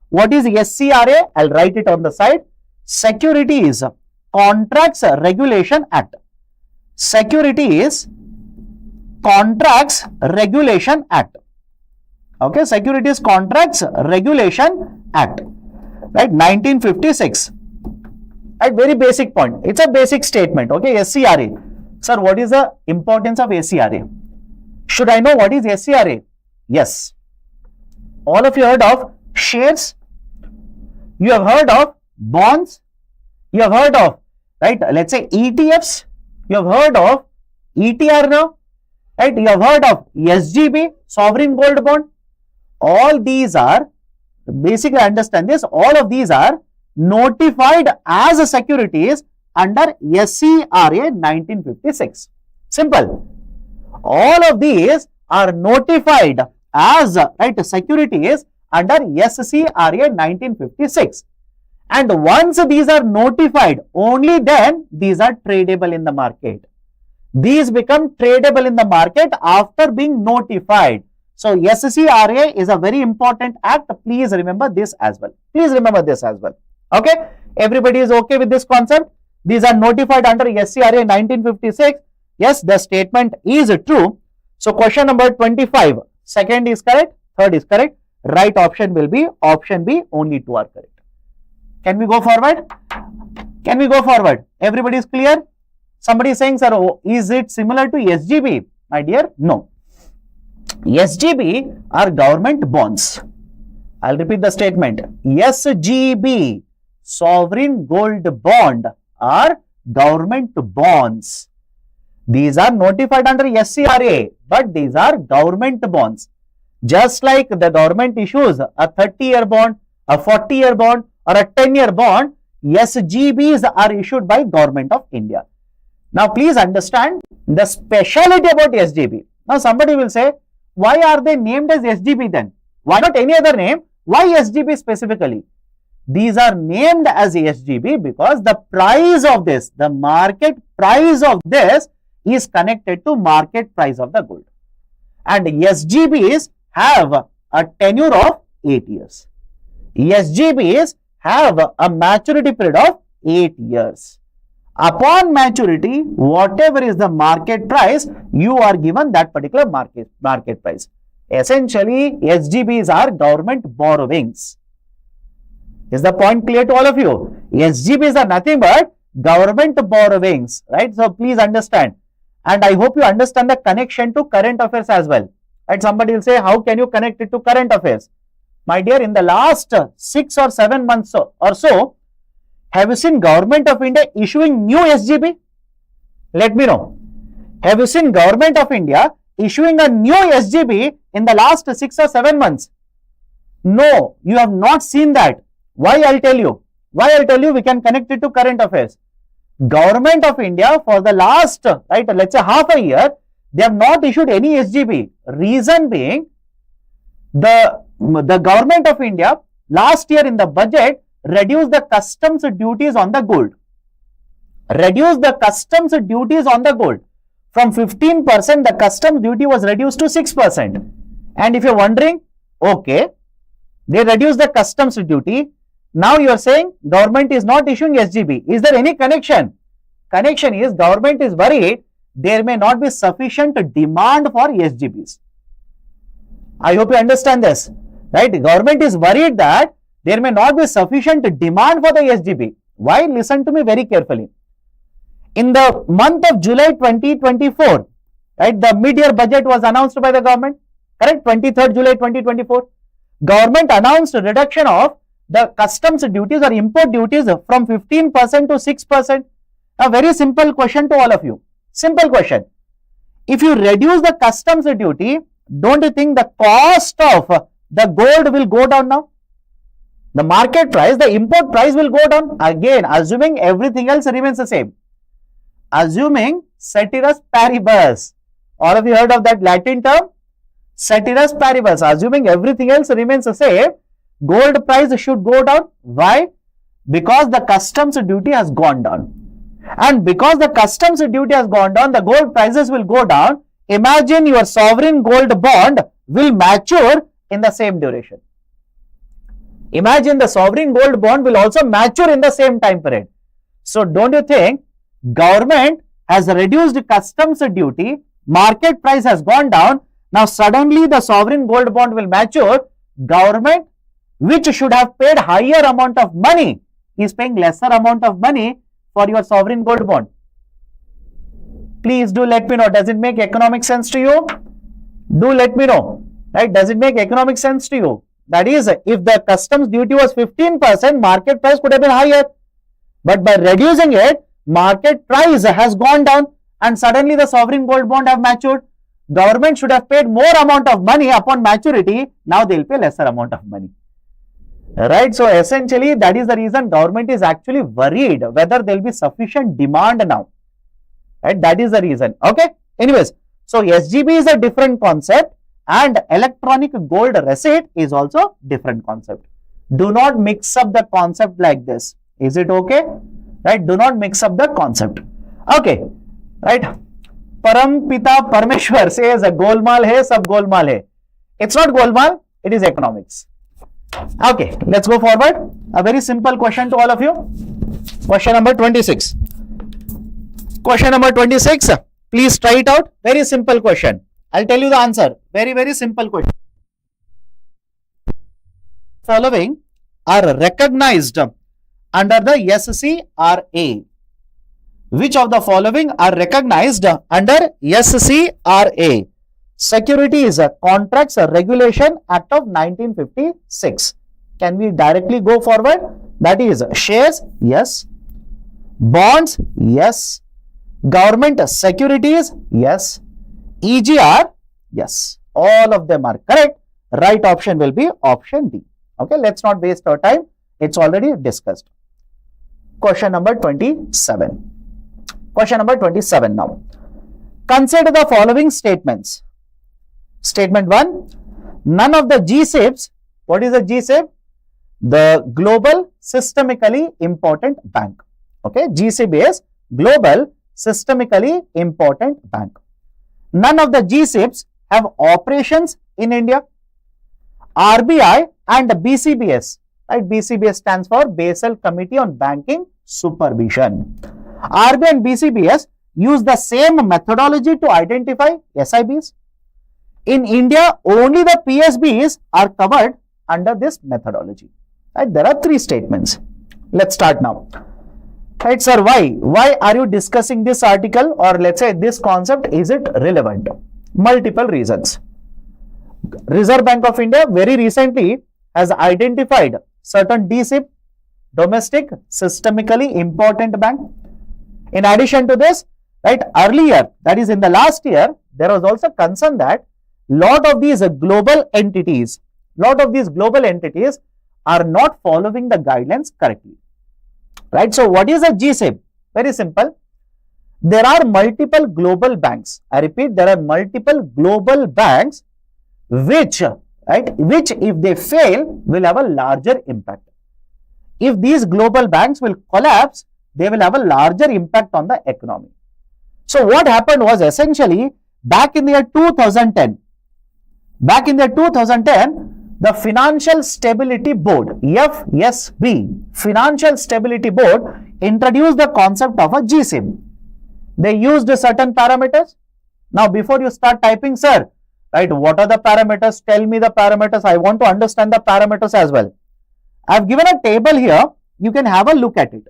What is SCRA? I'll write it on the side. Securities Contracts Regulation Act. Securities Contracts Regulation Act. Okay, Securities Contracts Regulation Act. Right, 1956. Right, very basic point. It's a basic statement. Okay, SCRA. Sir, what is the importance of SCRA? Should I know what is SCRA? Yes. All of you heard of shares? You have heard of bonds? You have heard of, right, let's say ETFs? You have heard of ETR now? Right, you have heard of SGB, sovereign gold bond? All these are, basically understand this, all of these are notified as securities under SCRA 1956. Simple. All of these are notified as, right, securities under SCRA 1956. And once these are notified, only then these are tradable in the market. These become tradable in the market after being notified. So, SCRA is a very important act. Please remember this as well. Please remember this as well. Okay. Everybody is okay with this concept? These are notified under SCRA 1956. Yes, the statement is true. So, question number 25. Second is correct. Third is correct. Right option will be option B. Only two are correct. Can we go forward? Can we go forward? Everybody is clear? Somebody is saying, sir, oh, is it similar to SGB? My dear, no. SGB are government bonds. I'll repeat the statement. SGB, sovereign gold bond, are government bonds. These are notified under SCRA, but these are government bonds. Just like the government issues a 30-year bond, a 40-year bond, or a 10-year bond, SGBs are issued by Government of India. Now, please understand the speciality about SGB. Now, somebody will say, why are they named as SGB then? Why not any other name? Why SGB specifically? These are named as SGB because the price of this, the market price of this is connected to market price of the gold. And SGBs have a tenure of 8 years. SGBs have a maturity period of 8 years. Upon maturity, whatever is the market price, you are given that particular market price. Essentially, SGBs are government borrowings. Is the point clear to all of you? SGBs are nothing but government borrowings, right? So please understand. And I hope you understand the connection to current affairs as well. Right? Somebody will say, how can you connect it to current affairs? My dear, in the last 6 or 7 months or so, have you seen Government of India issuing new SGB? Let me know. Have you seen Government of India issuing a new SGB in the last 6 or 7 months? No, you have not seen that. Why? I'll tell you. Why? I'll tell you. We can connect it to current affairs. Government of India for the last, right, let's say half a year, they have not issued any SGB. Reason being, the Government of India last year in the budget reduced the customs duties on the gold. Reduced the customs duties on the gold. From 15%, the customs duty was reduced to 6%. And if you're wondering, okay, they reduced the customs duty. Now you are saying government is not issuing SGB. Is there any connection? Connection is government is worried there may not be sufficient demand for SGBs. I hope you understand this. Right? Government is worried that there may not be sufficient demand for the SGB. Why? Listen to me very carefully. In the month of July 2024, right, the mid-year budget was announced by the government. Correct? 23rd July 2024. Government announced a reduction of the customs duties or import duties from 15% to 6%. A very simple question to all of you. Simple question. If you reduce the customs duty, don't you think the cost of the gold will go down now? The market price, the import price will go down. Again, assuming everything else remains the same. Assuming ceteris paribus. All of you heard of that Latin term? Ceteris paribus. Assuming everything else remains the same, gold price should go down. Why? Because the customs duty has gone down. And because the customs duty has gone down, the gold prices will go down. Imagine your sovereign gold bond will mature in the same duration. Imagine the sovereign gold bond will also mature in the same time period. So don't you think government has reduced customs duty, market price has gone down, now suddenly the sovereign gold bond will mature, government which should have paid higher amount of money is paying lesser amount of money for your sovereign gold bond. Please do let me know, does it make economic sense to you? Do let me know, right? Does it make economic sense to you? That is, if the customs duty was 15%, market price could have been higher. But by reducing it, market price has gone down and suddenly the sovereign gold bond have matured. Government should have paid more amount of money upon maturity. Now they will pay lesser amount of money. Right? So essentially, that is the reason government is actually worried whether there will be sufficient demand now. Right? That is the reason. Okay. Anyways, so SGB is a different concept and electronic gold receipt is also different concept. Do not mix up the concept like this. Is it okay? Right? Do not mix up the concept. Okay. Right? Param Pita Parmeshwar says golmaal hai, sab golmaal hai. It's not golmaal, it is economics. Okay, let's go forward. A very simple question to all of you. Question number 26. Question number 26. Please try it out. Very simple question. I'll tell you the answer. Very, very simple question. Following are recognized under the SCRA. Which of the following are recognized under SCRA? Securities Contracts Regulation Act of 1956. Can we directly go forward? That is shares, yes. Bonds, yes. Government securities, yes. EGR, yes. All of them are correct. Right option will be option D. Okay, let's not waste our time. It's already discussed. Question number 27. Question number 27 now. Consider the following statements. Statement 1. None of the GSIBs, what is a GSIB? The Global systemically important bank. Okay, GSIB is global systemically important bank. None of the GSIBs have operations in India. RBI and BCBS, right? BCBS stands for Basel Committee on Banking Supervision. RBI and BCBS use the same methodology to identify SIBs. In India, only the PSBs are covered under this methodology. Right? There are three statements. Let's start now. Right, sir, why? Why are you discussing this article, or let's say this concept? Is it relevant? Multiple reasons. Reserve Bank of India very recently has identified certain DSIB, domestic systemically important bank. In addition to this, right, earlier, that is in the last year, there was also concern that lot of these global entities are not following the guidelines correctly. Right. So, what is a GSIB? Very simple. There are multiple global banks. I repeat, there are multiple global banks which if they fail will have a larger impact. If these global banks will collapse, they will have a larger impact on the economy. So, what happened was essentially back in the year 2010, the Financial Stability Board, FSB, Financial Stability Board introduced the concept of a GSIB. They used certain parameters. Now, before you start typing, sir, right, what are the parameters? Tell me the parameters. I want to understand the parameters as well. I have given a table here. You can have a look at it.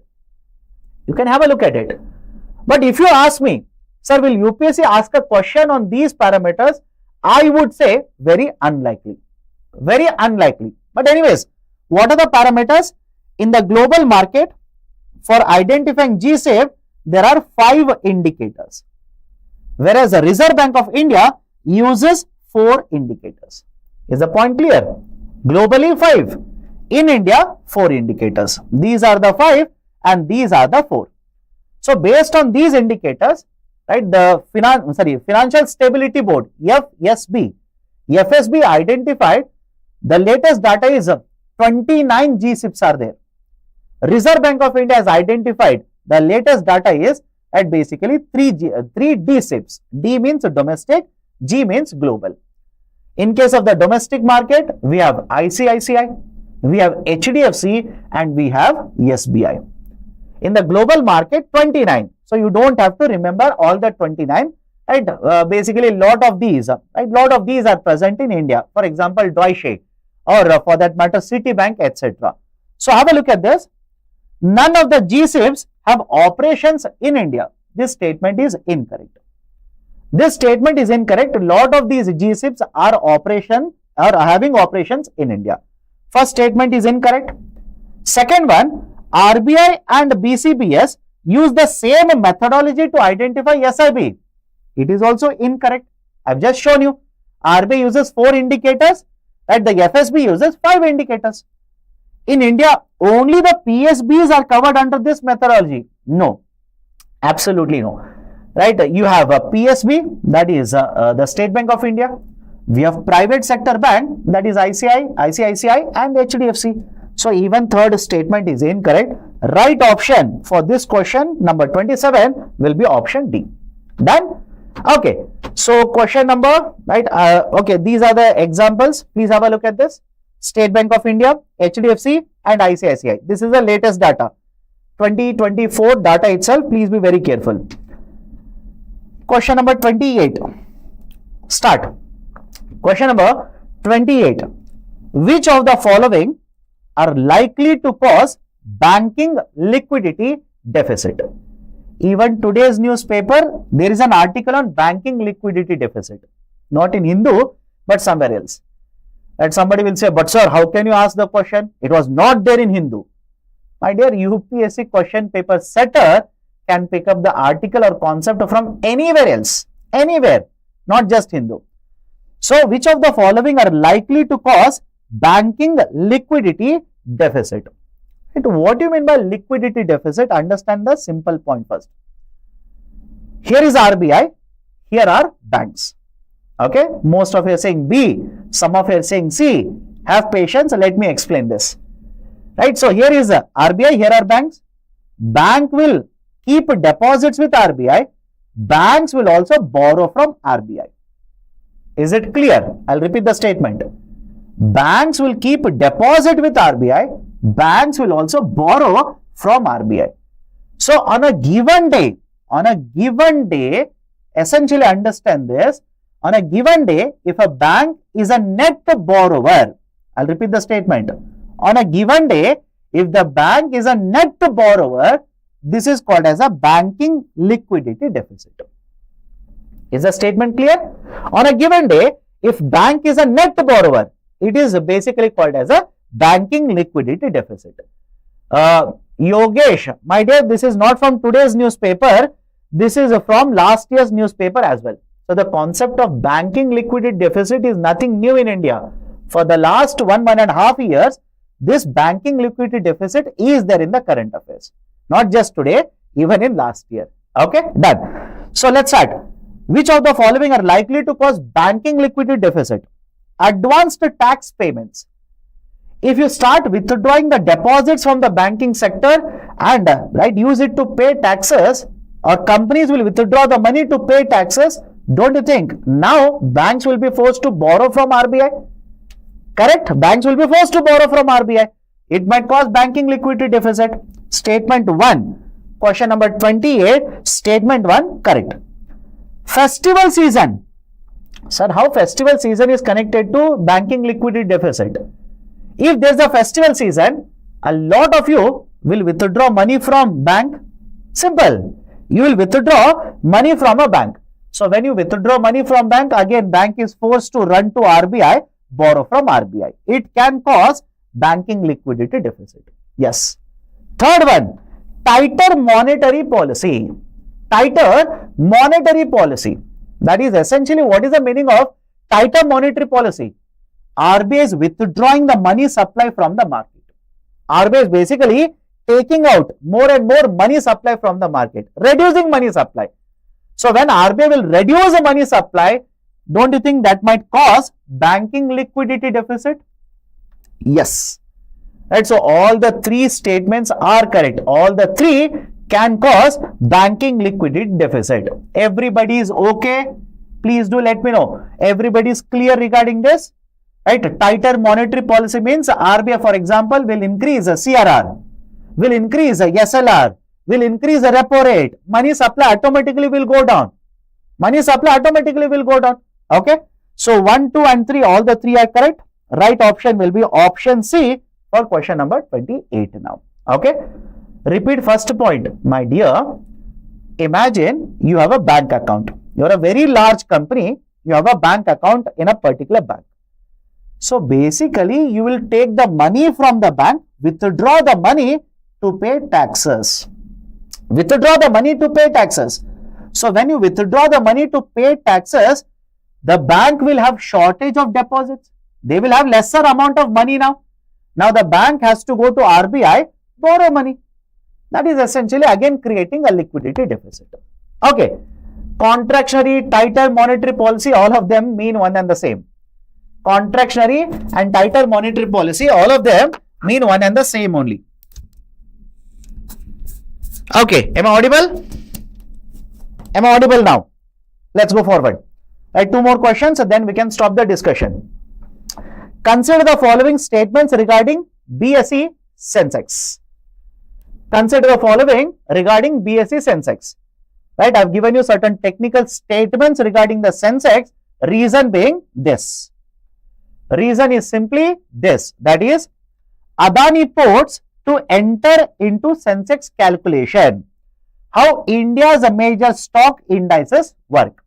But if you ask me, sir, will UPSC ask a question on these parameters? I would say very unlikely. Very unlikely. But anyways, what are the parameters? In the global market, for identifying GSIB, there are 5 indicators. Whereas the Reserve Bank of India uses 4 indicators. Is the point clear? Globally 5. In India, 4 indicators. These are the 5 and these are the 4. So, based on these indicators, right, the Financial Stability Board, FSB identified the latest data is 29 GSIBs are there. Reserve Bank of India has identified the latest data is at basically 3 DSIBs. D means domestic, G means global. In case of the domestic market, we have ICICI, we have HDFC and we have SBI. In the global market, 29. So, you don't have to remember all the 29. Right? Basically, lot of these are present in India. For example, Deutsche or for that matter, Citibank, etc. So, have a look at this. None of the GSIBs have operations in India. This statement is incorrect. A lot of these GSIBs are having operations in India. First statement is incorrect. Second one, RBI and BCBS use the same methodology to identify SIB. It is also incorrect. I have just shown you. RBI uses 4 indicators, and the FSB uses 5 indicators. In India, only the PSBs are covered under this methodology. No, absolutely no. Right? You have a PSB, that is the State Bank of India. We have private sector bank, that is ICICI and HDFC. So, even third statement is incorrect. Right option for this question, number 27, will be option D. Done? Okay. So, question number, right? Okay, these are the examples. Please have a look at this. State Bank of India, HDFC and ICICI. This is the latest data. 2024 data itself. Please be very careful. Question number 28. Start. Question number 28. Which of the following are likely to cause banking liquidity deficit? Even today's newspaper, there is an article on banking liquidity deficit. Not in Hindu, but somewhere else. And somebody will say, but sir, how can you ask the question? It was not there in Hindu. My dear, UPSC question paper setter can pick up the article or concept from anywhere else. Anywhere. Not just Hindu. So, which of the following are likely to cause banking liquidity deficit? Right? What do you mean by liquidity deficit? Understand the simple point first. Here is RBI. Here are banks. Okay. Most of you are saying B. Some of you are saying C. Have patience. Let me explain this. Right? So here is RBI, here are banks. Bank will keep deposits with RBI. Banks will also borrow from RBI. Is it clear? I'll repeat the statement. Banks will keep deposit with RBI. Banks will also borrow from RBI. So on a given day, essentially understand this, on a given day, if a bank is a net borrower, I'll repeat the statement. On a given day, if the bank is a net borrower, this is called as a banking liquidity deficit. Is the statement clear? On a given day, if bank is a net borrower, it is basically called as a banking liquidity deficit. Yogesh, my dear, this is not from today's newspaper. This is from last year's newspaper as well. So the concept of banking liquidity deficit is nothing new in India. For the last 1.5 years, this banking liquidity deficit is there in the current affairs. Not just today, even in last year. Okay, done. So let's start. Which of the following are likely to cause banking liquidity deficit? Advanced tax payments. If you start withdrawing the deposits from the banking sector and use it to pay taxes, or companies will withdraw the money to pay taxes, don't you think now banks will be forced to borrow from RBI? Correct? Banks will be forced to borrow from RBI. It might cause banking liquidity deficit. Statement 1. Question number 28. Statement 1. Correct. Festival season. Sir, how festival season is connected to banking liquidity deficit? If there is a festival season, a lot of you will withdraw money from bank. Simple. You will withdraw money from a bank. So when you withdraw money from bank, again bank is forced to run to RBI, borrow from RBI. It can cause banking liquidity deficit. Yes. Third one, tighter monetary policy. Tighter monetary policy. That is essentially what is the meaning of tighter monetary policy? RBI is withdrawing the money supply from the market. RBI is basically taking out more and more money supply from the market, reducing money supply. So when RBI will reduce the money supply, don't you think that might cause banking liquidity deficit? Yes. Right. So all the three statements are correct. All the three can cause banking liquidity deficit. Everybody is okay? Please do let me know. Everybody is clear regarding this? Right? Tighter monetary policy means RBI, for example, will increase a CRR, will increase a SLR, will increase the repo rate. Money supply automatically will go down. Money supply automatically will go down. Okay. So 1, 2 and 3, all the three are correct. Right option will be option C for question number 28 now. Okay. Repeat first point, my dear. Imagine you have a bank account. You are a very large company. You have a bank account in a particular bank. So basically, you will take the money from the bank, withdraw the money to pay taxes. Withdraw the money to pay taxes. So when you withdraw the money to pay taxes, the bank will have shortage of deposits. They will have lesser amount of money now. Now the bank has to go to RBI, borrow money. That is essentially again creating a liquidity deficit. Okay. Contractionary, tighter monetary policy, all of them mean one and the same. Contractionary and tighter monetary policy, all of them mean one and the same only. Okay. Am I audible? Am I audible now? Let's go forward. Right, 2 more questions and then we can stop the discussion. Consider the following statements regarding BSE Sensex. Consider the following regarding BSE Sensex. Right, I have given you certain technical statements regarding the Sensex. Reason being this. Reason is simply this. That is, Adani Ports to enter into Sensex calculation. How India's major stock indices work.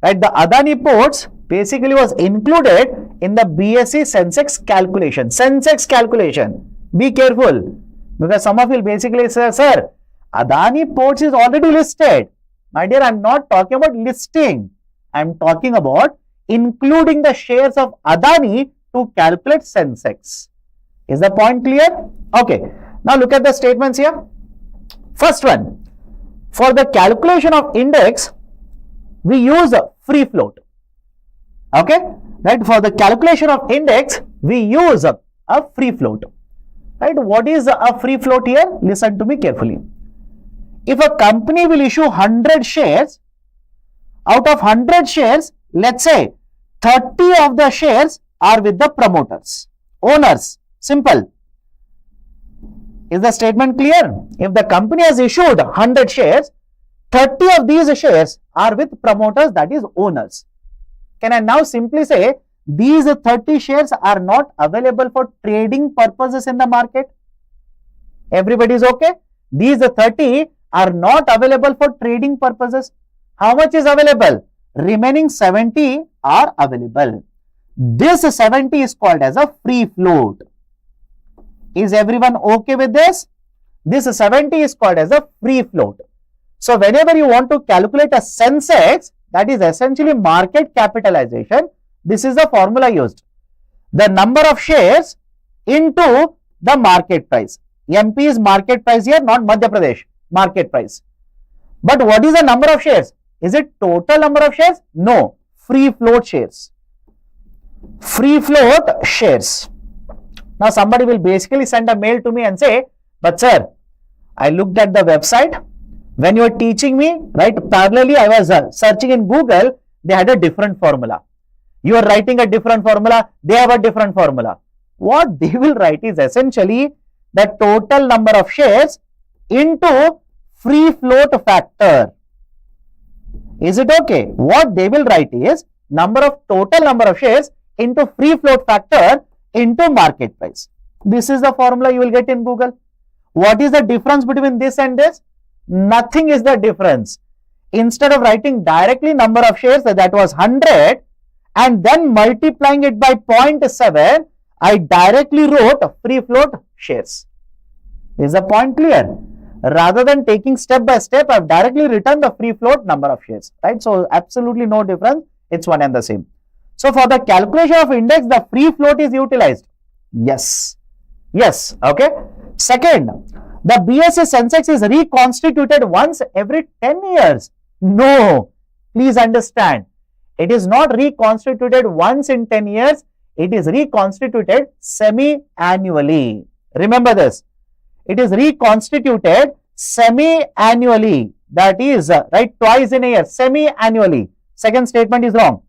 Right, the Adani Ports basically was included in the BSE Sensex calculation. Sensex calculation. Be careful. Because some of you will basically say, sir, Adani Ports is already listed. My dear, I am not talking about listing. I am talking about including the shares of Adani to calculate Sensex. Is the point clear? Okay. Now look at the statements here. First one. For the calculation of index, we use a free float. Okay. Right. For the calculation of index, we use a free float. Right? What is a free float here? Listen to me carefully. If a company will issue 100 shares, out of 100 shares, let's say 30 of the shares are with the promoters, owners. Simple. Is the statement clear? If the company has issued 100 shares, 30 of these shares are with promoters, that is owners. Can I now simply say these 30 shares are not available for trading purposes in the market? Everybody is okay? These 30 are not available for trading purposes. How much is available? Remaining 70 are available. This 70 is called as a free float. Is everyone okay with this? This 70 is called as a free float. So whenever you want to calculate a Sensex, that is essentially market capitalization, this is the formula used. The number of shares into the market price. MP is market price here, not Madhya Pradesh, market price. But what is the number of shares? Is it total number of shares? No, free float shares. Free float shares. Now somebody will basically send a mail to me and say, but sir, I looked at the website. When you were teaching me, right, parallelly I was searching in Google, they had a different formula. You are writing a different formula, they have a different formula. What they will write is essentially the total number of shares into free float factor. Is it okay? What they will write is total number of shares into free float factor into market price. This is the formula you will get in Google. What is the difference between this and this? Nothing is the difference. Instead of writing directly number of shares, that was 100, and then multiplying it by 0.7, I directly wrote free float shares. Is the point clear? Rather than taking step by step, I have directly written the free float number of shares. Right? So absolutely no difference. It's one and the same. So for the calculation of index, the free float is utilized. Yes. Yes. Okay. Second, the BSE Sensex is reconstituted once every 10 years. No. Please understand. It is not reconstituted once in 10 years. It is reconstituted semi-annually. Remember this. It is reconstituted semi-annually. That is, right, twice in a year, semi-annually. Second statement is wrong.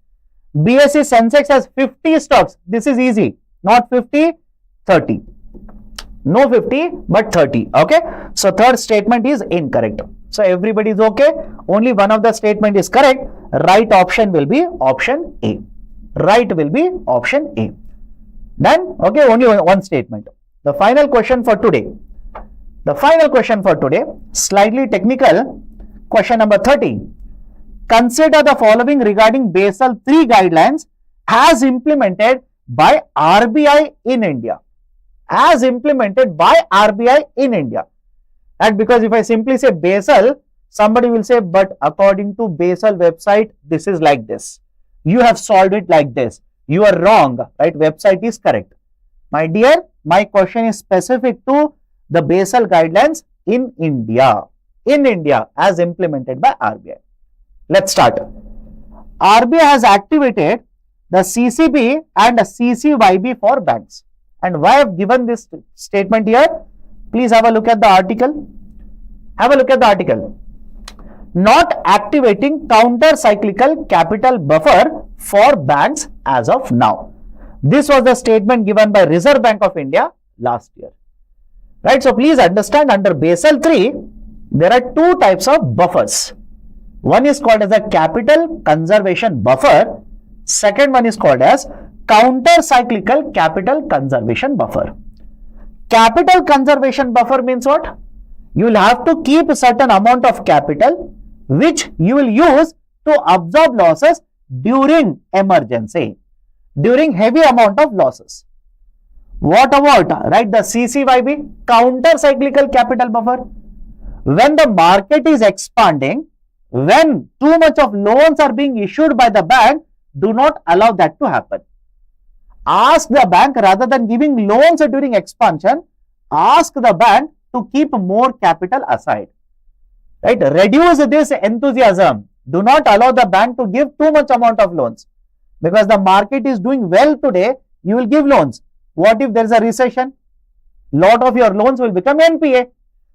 BSE Sensex has 50 stocks. This is easy. Not 50, 30. No 50, but 30. Okay. So third statement is incorrect. So everybody is okay. Only one of the statement is correct. Right option will be option A. Right will be option A. Done? Okay. Only one statement. The final question for today. The final question for today, slightly technical. Question number 30. Consider the following regarding Basel III guidelines as implemented by RBI in India. As implemented by RBI in India. And because if I simply say Basel, somebody will say, but according to Basel website, this is like this. You have solved it like this. You are wrong, right? Website is correct. My dear, my question is specific to the Basel guidelines in India. In India, as implemented by RBI. Let's start. RBI has activated the CCB and CCYB for banks. And why I have given this statement here? Please have a look at the article. Have a look at the article. Not activating counter-cyclical capital buffer for banks as of now. This was the statement given by Reserve Bank of India last year. Right? So please understand, under Basel III, there are two types of buffers. One is called as a capital conservation buffer. Second one is called as counter-cyclical capital conservation buffer. Capital conservation buffer means what? You will have to keep a certain amount of capital which you will use to absorb losses during emergency, during heavy amount of losses. What about, right, the CCYB, counter-cyclical capital buffer? When the market is expanding, when too much of loans are being issued by the bank, do not allow that to happen. Ask the bank, rather than giving loans during expansion, ask the bank to keep more capital aside. Right? Reduce this enthusiasm. Do not allow the bank to give too much amount of loans. Because the market is doing well today, you will give loans. What if there is a recession? lot of your loans will become NPA.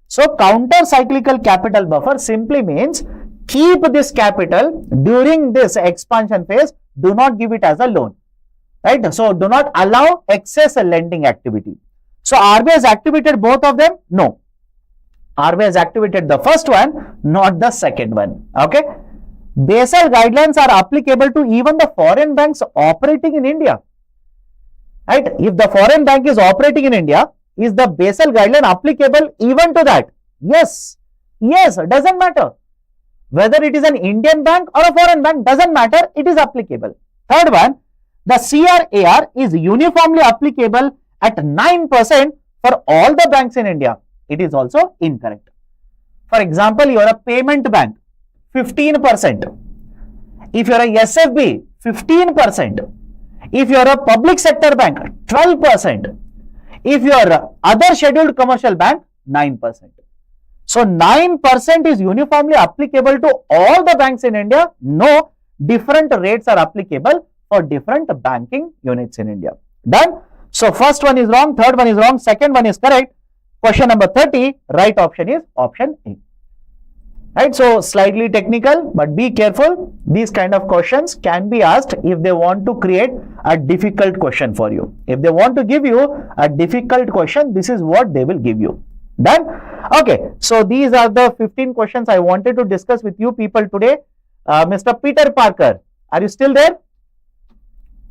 So counter cyclical capital buffer simply means keep this capital during this expansion phase. Do not give it as a loan, right? So do not allow excess lending activity. So RBI has activated both of them? No. RBI has activated the first one, not the second one. Okay. Basel guidelines are applicable to even the foreign banks operating in India. Right? If the foreign bank is operating in India, is the Basel guideline applicable even to that? Yes. Yes, doesn't matter. Whether it is an Indian bank or a foreign bank, doesn't matter, it is applicable. Third one, the CRAR is uniformly applicable at 9% for all the banks in India. It is also incorrect. For example, you are a payment bank, 15%. If you are a SFB, 15%. If you are a public sector bank, 12%. If you are other scheduled commercial bank, 9%. So 9% is uniformly applicable to all the banks in India. No, different rates are applicable for different banking units in India. Done? So first one is wrong, third one is wrong, second one is correct. Question number 30, right option is option A. Right, so slightly technical, but be careful. These kind of questions can be asked if they want to create a difficult question for you. If they want to give you a difficult question, this is what they will give you. Done? Okay, so these are the 15 questions I wanted to discuss with you people today. Mr. Peter Parker, are you still there?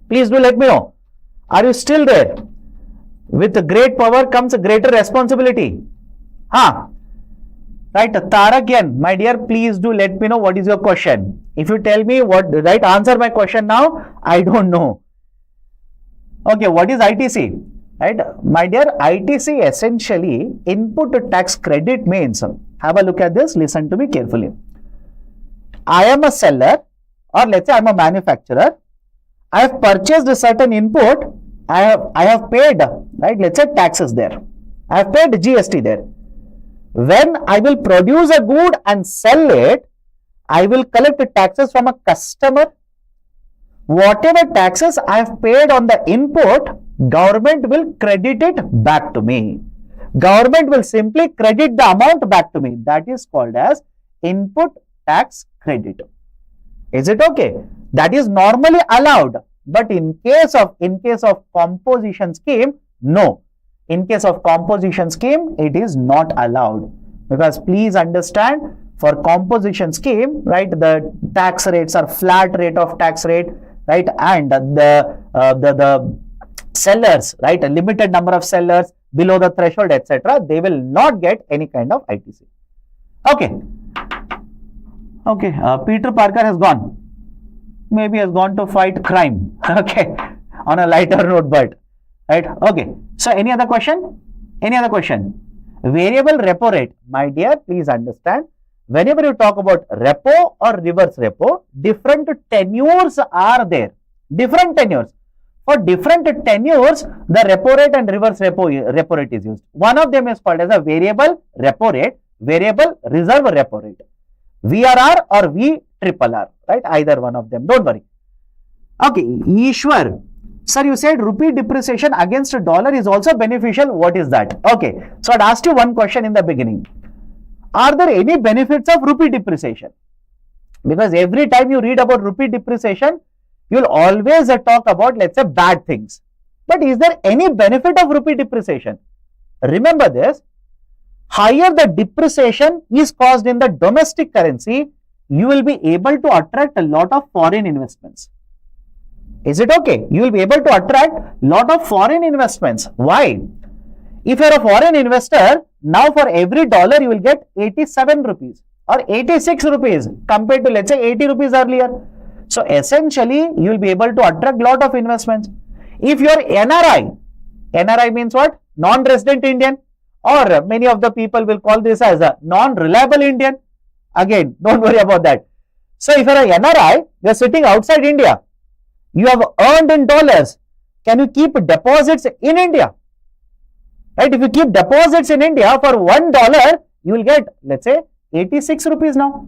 Please do let me know. Are you still there? With great power comes greater responsibility. Right, Tarakian, my dear, please do let me know what is your question. If you tell me what, right, answer my question now, I don't know. Okay, what is ITC? Right, my dear, ITC essentially input tax credit means, have a look at this, listen to me carefully. I am a seller, or let's say I am a manufacturer. I have purchased a certain input. I have paid, right, let's say taxes there. I have paid GST there. When I will produce a good and sell it, I will collect taxes from a customer. Whatever taxes I have paid on the input, government will credit it back to me. Government will simply credit the amount back to me. That is called as input tax credit. Is it okay? That is normally allowed, but in case of composition scheme, no. In case of composition scheme, it is not allowed, because please understand, for composition scheme, right, the tax rates are flat rate of tax rate, right, and the sellers, right, a limited number of sellers below the threshold, etc., they will not get any kind of ITC. Okay. Okay, Peter Parker has gone. Maybe has gone to fight crime. Okay, on a lighter note, but right. Okay. So any other question? Any other question? Variable repo rate. My dear, please understand. Whenever you talk about repo or reverse repo, different tenures are there. Different tenures. For different tenures, the repo rate and reverse repo rate is used. One of them is called as a variable repo rate, variable reserve repo rate. VRR or VRRR, right? Either one of them. Don't worry. Okay, Ishwar. Sir, you said rupee depreciation against a dollar is also beneficial. What is that? Okay, so I'd asked you one question in the beginning. Are there any benefits of rupee depreciation? Because every time you read about rupee depreciation, you'll always talk about, let's say, bad things. But is there any benefit of rupee depreciation? Remember this, higher the depreciation is caused in the domestic currency, you will be able to attract a lot of foreign investments. Is it okay? You will be able to attract a lot of foreign investments. Why? If you are a foreign investor, now for every dollar you will get 87 rupees or 86 rupees compared to, let's say, 80 rupees earlier. So essentially, you will be able to attract a lot of investments. If you are NRI, NRI means what? Non-resident Indian, or many of the people will call this as a non-reliable Indian. Again, don't worry about that. So if you are a NRI, you are sitting outside India. You have earned in dollars. Can you keep deposits in India? Right? If you keep deposits in India for $1, you will get, let's say, 86 rupees now.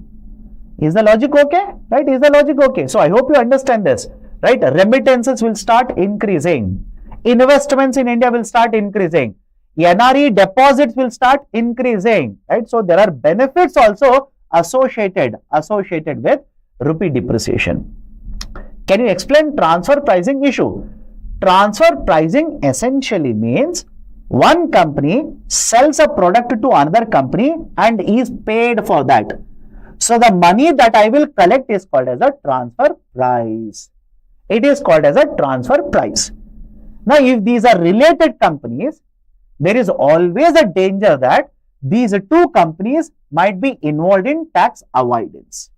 Is the logic okay? Right? Is the logic okay? So I hope you understand this. Right? Remittances will start increasing. Investments in India will start increasing. NRE deposits will start increasing, right? So there are benefits also associated with rupee depreciation. Can you explain transfer pricing issue? Transfer pricing essentially means one company sells a product to another company and is paid for that. So the money that I will collect is called as a transfer price. It is called as a transfer price. Now, if these are related companies, there is always a danger that these two companies might be involved in tax avoidance.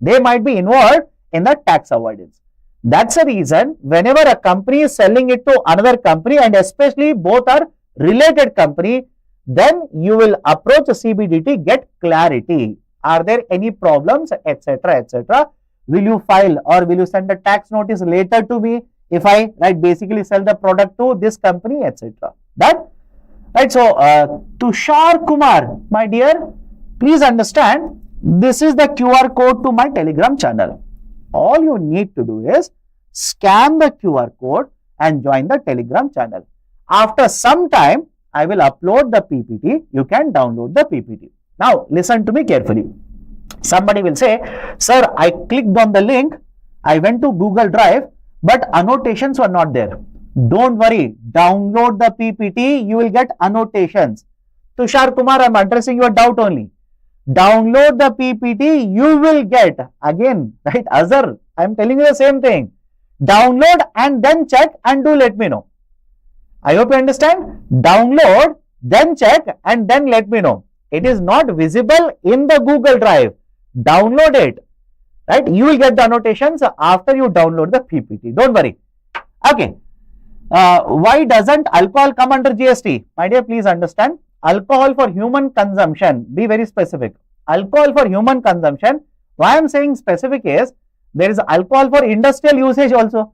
They might be involved in the tax avoidance. That's the reason whenever a company is selling it to another company, and especially both are related company, then you will approach a CBDT, get clarity. Are there any problems, etc., etc.? Will you file or will you send a tax notice later to me if I basically sell the product to this company, etc.? That right. So Tushar Kumar, my dear, please understand, this is the QR code to my Telegram channel. All you need to do is scan the QR code and join the Telegram channel. After some time, I will upload the PPT. You can download the PPT. Now, listen to me carefully. Somebody will say, sir, I clicked on the link, I went to Google Drive, but annotations were not there. Don't worry, download the PPT, you will get annotations. Tushar Kumar, I am addressing your doubt only. Download the PPT, you will get, again, right, Azhar, I am telling you the same thing. Download and then check and do let me know. I hope you understand. Download, then check and then let me know. It is not visible in the Google Drive. Download it, right? You will get the annotations after you download the PPT. Don't worry. Okay. Why doesn't alcohol come under GST? My dear, please understand. Alcohol for human consumption. Be very specific. Alcohol for human consumption. Why I am saying specific is there is alcohol for industrial usage also.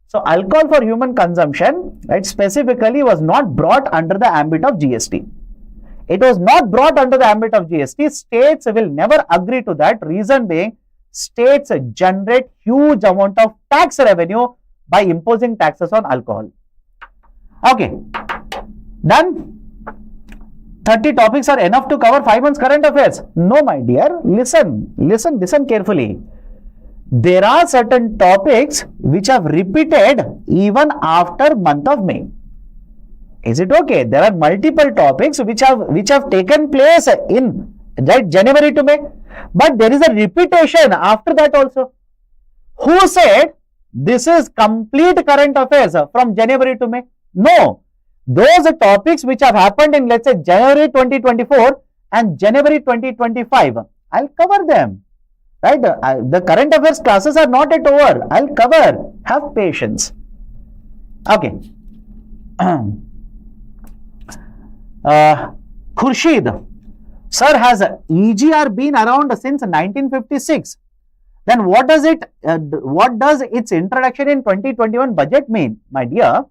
So alcohol for human consumption, right, specifically was not brought under the ambit of GST. It was not brought under the ambit of GST. States will never agree to that. Reason being, states generate huge amount of tax revenue by imposing taxes on alcohol. Okay, done. 30 topics are enough to cover 5 months current affairs. No, my dear, listen carefully. There are certain topics which have repeated even after month of May. Is it okay? There are multiple topics which have taken place in January to May, but there is a repetition after that also. Who said this is complete current affairs from January to May? No. Those topics which have happened in, let's say, January 2024 and January 2025, I'll cover them. Right? The current affairs classes are not yet over. I'll cover. Have patience. Okay. Khurshid, sir, has EGR been around since 1956? Then what does its introduction in 2021 budget mean? My dear,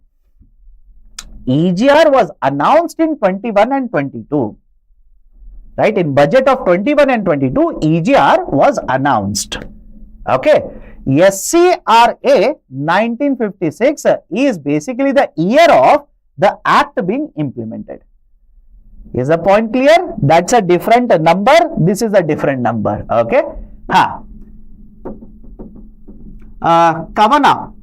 EGR was announced in 21 and 22. Right? In budget of 21 and 22, EGR was announced. Okay. SCRA 1956 is basically the year of the act being implemented. Is the point clear? That's a different number. This is a different number. Okay. Kavana,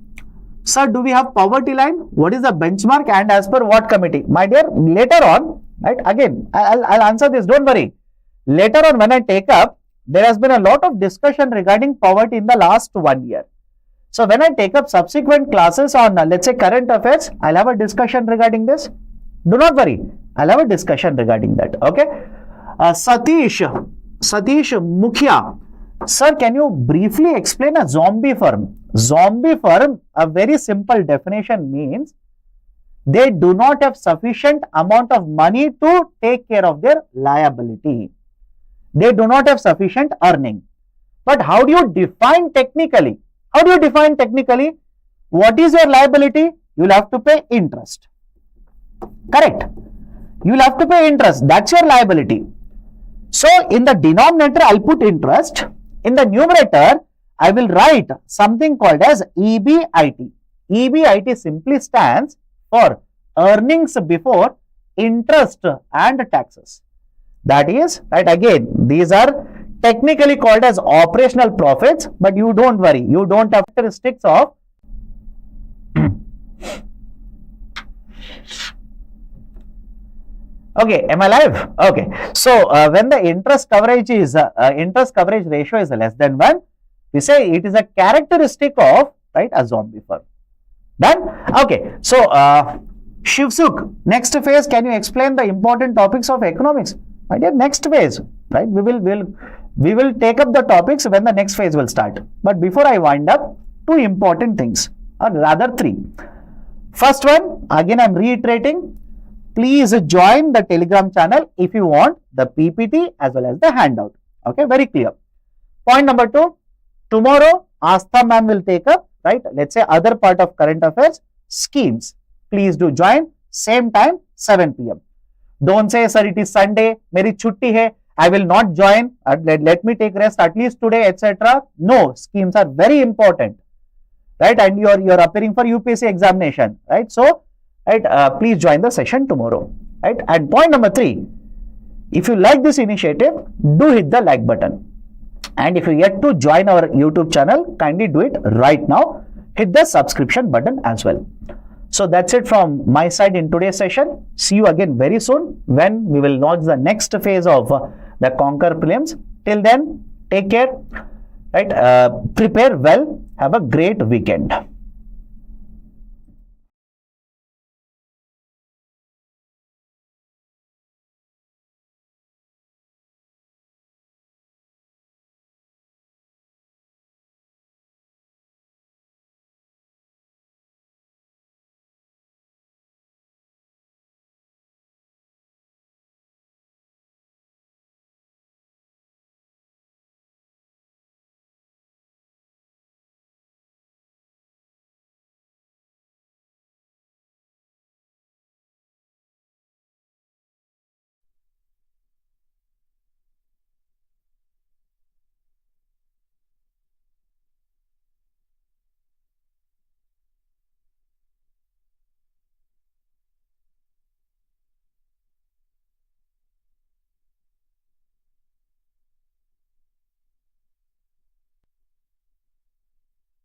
sir, do we have poverty line? What is the benchmark and as per what committee? My dear, later on, right? Again, I'll answer this. Don't worry. Later on, when I take up, there has been a lot of discussion regarding poverty in the last 1 year. So when I take up subsequent classes on, let's say, current affairs, I'll have a discussion regarding this. Do not worry. I'll have a discussion regarding that. Okay. Satish Mukhya, sir, can you briefly explain a zombie firm? Zombie firm, a very simple definition means they do not have sufficient amount of money to take care of their liability. They do not have sufficient earning. But how do you define technically? How do you define technically? What is your liability? You will have to pay interest. Correct. You will have to pay interest. That's your liability. So, in the denominator, I'll put interest. In the numerator, I will write something called as EBIT. EBIT simply stands for earnings before interest and taxes. That is, right, again, these are technically called as operational profits, but you don't worry, you don't have characteristics of okay, am I live? Okay, so when the interest coverage ratio is less than 1, we say it is a characteristic of, right, a zombie firm. Done? Okay, so Shivsuk, next phase, can you explain the important topics of economics? My dear, next phase, right? We will take up the topics when the next phase will start. But before I wind up, 2 important things, or rather 3. First one, again I am reiterating, please join the Telegram channel if you want the PPT as well as the handout. Okay, very clear. Point number 2, tomorrow Astha ma'am will take up, right, let's say other part of current affairs, schemes. Please do join, same time, 7 p.m. Don't say, sir, it is Sunday, meri chutti hai, I will not join, let me take rest at least today, etc. No, schemes are very important, right, and you're appearing for UPSC examination, right? So, right, please join the session tomorrow, right? And point number 3, if you like this initiative, do hit the like button. And if you yet to join our YouTube channel, kindly do it right now. Hit the subscription button as well. So that's it from my side in today's session. See you again very soon when we will launch the next phase of the Conquer Prelims. Till then, take care, right? Prepare well. Have a great weekend.